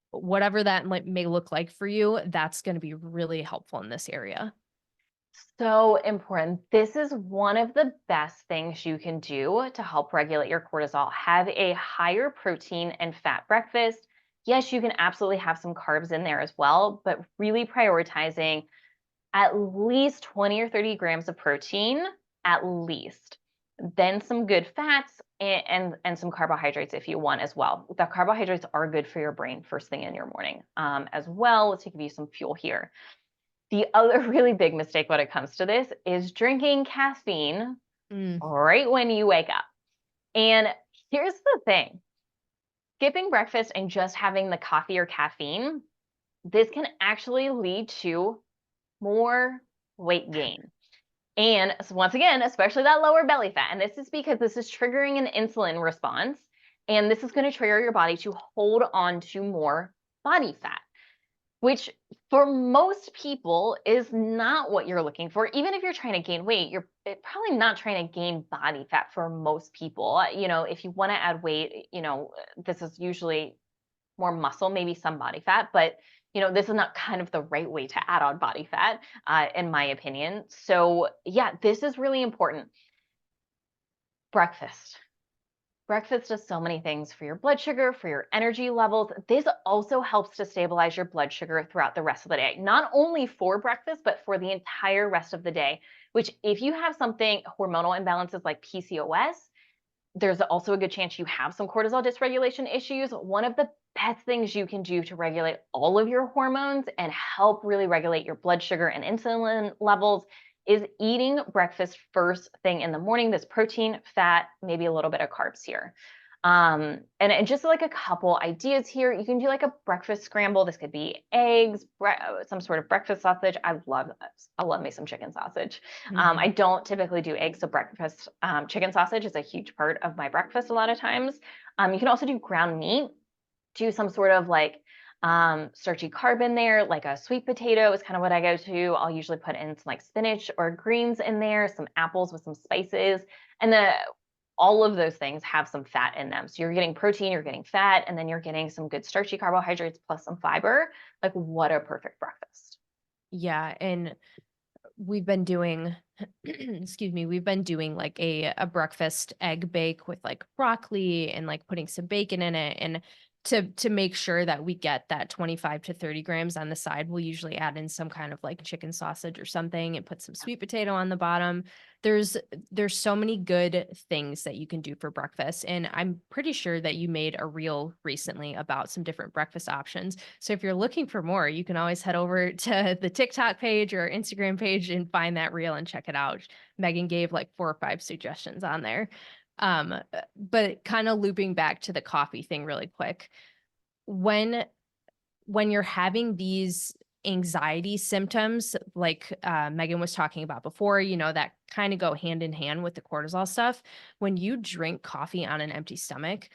whatever that may look like for you, that's going to be really helpful in this area. So important. This is one of the best things you can do to help regulate your cortisol. Have a higher protein and fat breakfast. Yes, you can absolutely have some carbs in there as well, but really prioritizing at least 20 or 30 grams of protein, at least. Then some good fats and some carbohydrates if you want as well. The carbohydrates are good for your brain first thing in your morning as well to give you some fuel here. The other really big mistake when it comes to this is drinking caffeine Mm. right when you wake up. And here's the thing, skipping breakfast and just having the coffee or caffeine, this can actually lead to more weight gain. And once again, especially that lower belly fat. And this is because this is triggering an insulin response. And this is going to trigger your body to hold on to more body fat. which for most people is not what you're looking for. Even if you're trying to gain weight, you're probably not trying to gain body fat for most people. If you want to add weight, this is usually more muscle, maybe some body fat, but this is not kind of the right way to add on body fat, in my opinion. So yeah, this is really important. Breakfast. Breakfast does so many things for your blood sugar, for your energy levels. This also helps to stabilize your blood sugar throughout the rest of the day, not only for breakfast, but for the entire rest of the day, which if you have something hormonal imbalances like PCOS, there's also a good chance you have some cortisol dysregulation issues. One of the best things you can do to regulate all of your hormones and help really regulate your blood sugar and insulin levels is eating breakfast first thing in the morning. This protein, fat, maybe a little bit of carbs here. And just like a couple ideas here, you can do like a breakfast scramble. This could be eggs, some sort of breakfast sausage. I love me some chicken sausage. I Mhm. don't typically do eggs, so breakfast chicken sausage is a huge part of my breakfast a lot of times. You can also do ground meat, do some sort of like starchy carb in there, like a sweet potato is kind of what I go to. I'll usually put in some like spinach or greens in there, some apples with some spices, and all of those things have some fat in them. So you're getting protein, you're getting fat, and then you're getting some good starchy carbohydrates plus some fiber. Like, what a perfect breakfast. Yeah, and we've been doing excuse me, we've been doing like a breakfast egg bake with like broccoli and like putting some bacon in it, and to make sure that we get that 25 to 30 grams on the side, we'll usually add in some kind of like chicken sausage or something and put some sweet potato on the bottom. There's there's so many good things that you can do for breakfast, and I'm pretty sure that you made a reel recently about some different breakfast options. So if you're looking for more, you can always head over to the TikTok page or Instagram page and find that reel and check it out. Megan gave like 4 or 5 suggestions on there. But kind of looping back to the coffee thing really quick. When you're having these anxiety symptoms, like Megan was talking about before, that kind of go hand in hand with the cortisol stuff. When you drink coffee on an empty stomach,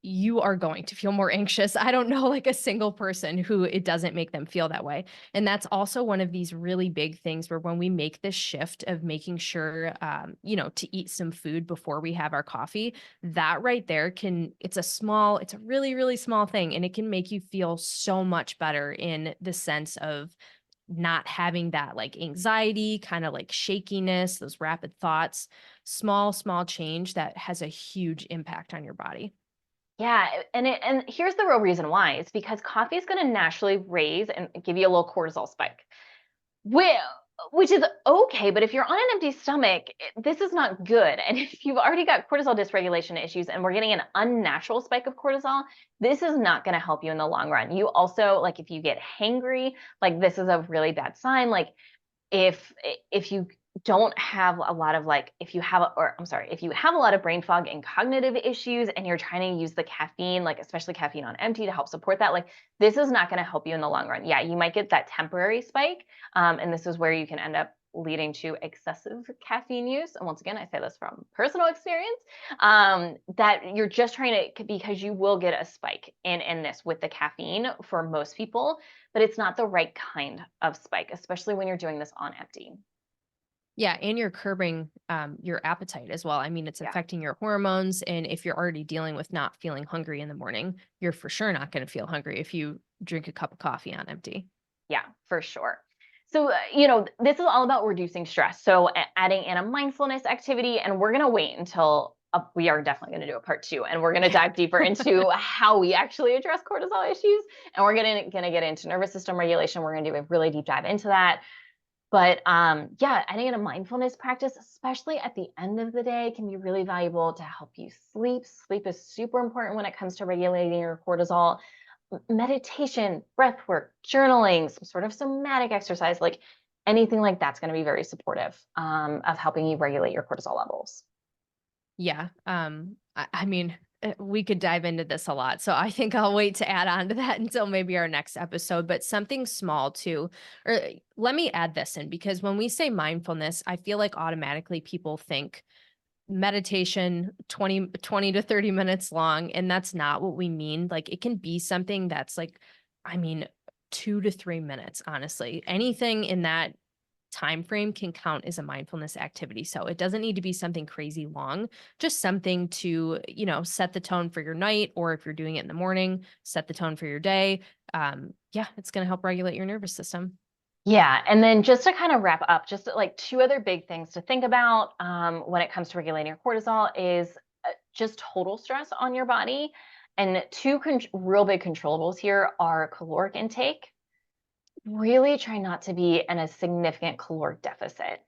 you are going to feel more anxious. I don't know like a single person who it doesn't make them feel that way. And that's also one of these really big things where when we make this shift of making sure, to eat some food before we have our coffee, that right there it's a really, really small thing. And it can make you feel so much better in the sense of not having that like anxiety, kind of like shakiness, those rapid thoughts, small change that has a huge impact on your body. Yeah, and here's the real reason why. It's because coffee is going to naturally raise and give you a little cortisol spike. Well, which is okay, but if you're on an empty stomach, this is not good. And if you've already got cortisol dysregulation issues and we're getting an unnatural spike of cortisol, this is not going to help you in the long run. You also, like, if you get hangry, like, this is a really bad sign. Like, if you don't have a lot of like if you have or I'm sorry, if you have a lot of brain fog and cognitive issues and you're trying to use the caffeine, like especially caffeine on empty to help support that, like this is not going to help you in the long run. Yeah, you might get that temporary spike, and this is where you can end up leading to excessive caffeine use. And once again, I say this from personal experience, that you're just trying to, because you will get a spike in this with the caffeine for most people, but it's not the right kind of spike, especially when you're doing this on empty. Yeah, and you're curbing your appetite as well. I mean, it's Yeah. affecting your hormones. And if you're already dealing with not feeling hungry in the morning, you're for sure not going to feel hungry if you drink a cup of coffee on empty. Yeah, for sure. So, this is all about reducing stress. So, adding in a mindfulness activity, and we're going to wait until we are definitely going to do a part two, and we're going to Yeah. dive deeper into how we actually address cortisol issues. And we're going to get into nervous system regulation. We're going to do a really deep dive into that. But yeah, adding in a mindfulness practice, especially at the end of the day, can be really valuable to help you sleep. Sleep is super important when it comes to regulating your cortisol. Meditation, breath work, journaling, some sort of somatic exercise, like anything like that's going to be very supportive, of helping you regulate your cortisol levels. Yeah. I mean, we could dive into this a lot. So I think I'll wait to add on to that until maybe our next episode, but something small too. Or let me add this in because when we say mindfulness, I feel like automatically people think meditation 20 to 30 minutes long, and that's not what we mean. Like it can be something that's like, I mean, 2 to 3 minutes, honestly. Anything in that time frame can count as a mindfulness activity. So it doesn't need to be something crazy long, just something to, set the tone for your night, or if you're doing it in the morning, set the tone for your day. Yeah, it's going to help regulate your nervous system. Yeah, and then just to kind of wrap up, just like two other big things to think about when it comes to regulating your cortisol is just total stress on your body. And two real big controllables here are caloric intake. Really try not to be in a significant caloric deficit.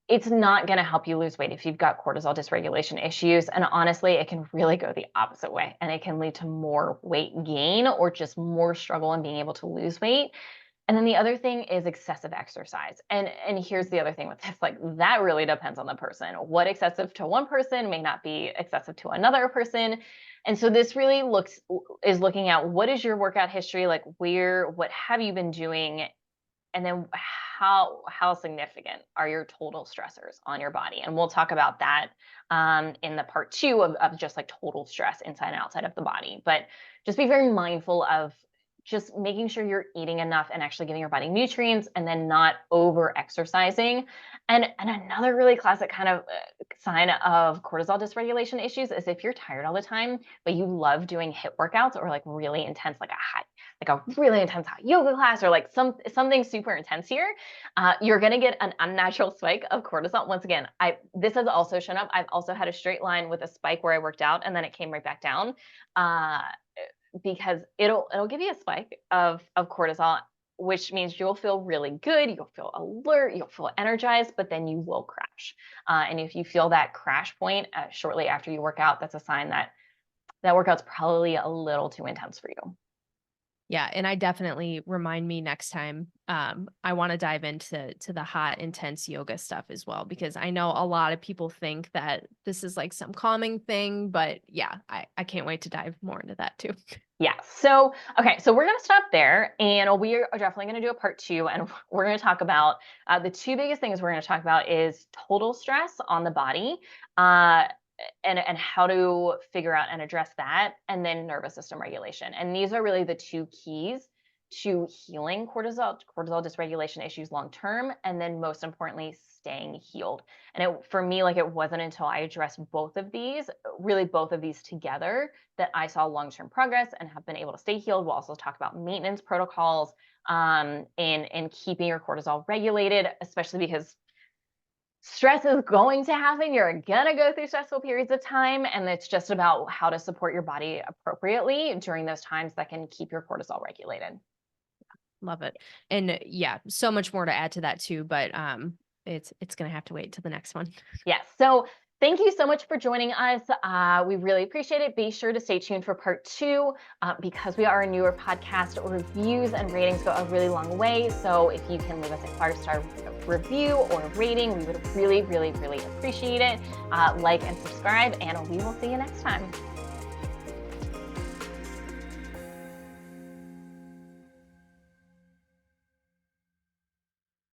It's not going to help you lose weight if you've got cortisol dysregulation issues. And honestly, it can really go the opposite way, and it can lead to more weight gain or just more struggle in being able to lose weight. And then the other thing is excessive exercise. And here's the other thing with this, like that really depends on the person. What excessive to one person may not be excessive to another person. And so this really is looking at what is your workout history, like what have you been doing, and then how significant are your total stressors on your body. And we'll talk about that in the part 2 of just like total stress inside and outside of the body. But just be very mindful of just making sure you're eating enough and actually giving your body nutrients, and then not over exercising. And another really classic kind of sign of cortisol dysregulation issues is if you're tired all the time, but you love doing HIIT workouts, or like really intense, like a really intense hot yoga class, or like something super intense here, you're going to get an unnatural spike of cortisol. Once again, this has also shown up. I've also had a straight line with a spike where I worked out and then it came right back down, because it'll give you a spike of cortisol, which means you'll feel really good, you'll feel alert, you'll feel energized, but then you will crash. And if you feel that crash point shortly after you work out, that's a sign that workout's probably a little too intense for you. Yeah, and I definitely remind me next time. I want to dive into the hot, intense yoga stuff as well, because I know a lot of people think that this is like some calming thing, but yeah, I can't wait to dive more into that too. Yeah. So, okay. So we're going to stop there, and we are definitely going to do a part 2, and we're going to talk about the two biggest things we're going to talk about is total stress on the body, and how to figure out and address that, and then nervous system regulation. And these are really the two keys to healing cortisol dysregulation issues long term, and then most importantly, staying healed. And for me, like it wasn't until I addressed both of these together, that I saw long-term progress and have been able to stay healed. We'll also talk about maintenance protocols in keeping your cortisol regulated, especially because stress is going to happen. You're going to go through stressful periods of time, and it's just about how to support your body appropriately during those times that can keep your cortisol regulated. Love it. And yeah, so much more to add to that too, but it's going to have to wait till the next one. Yes. So thank you so much for joining us. We really appreciate it. Be sure to stay tuned for part 2 because we are a newer podcast. Reviews and ratings go a really long way. So if you can leave us a 5-star review or rating, we would really, really, really appreciate it. Like and subscribe, and we will see you next time.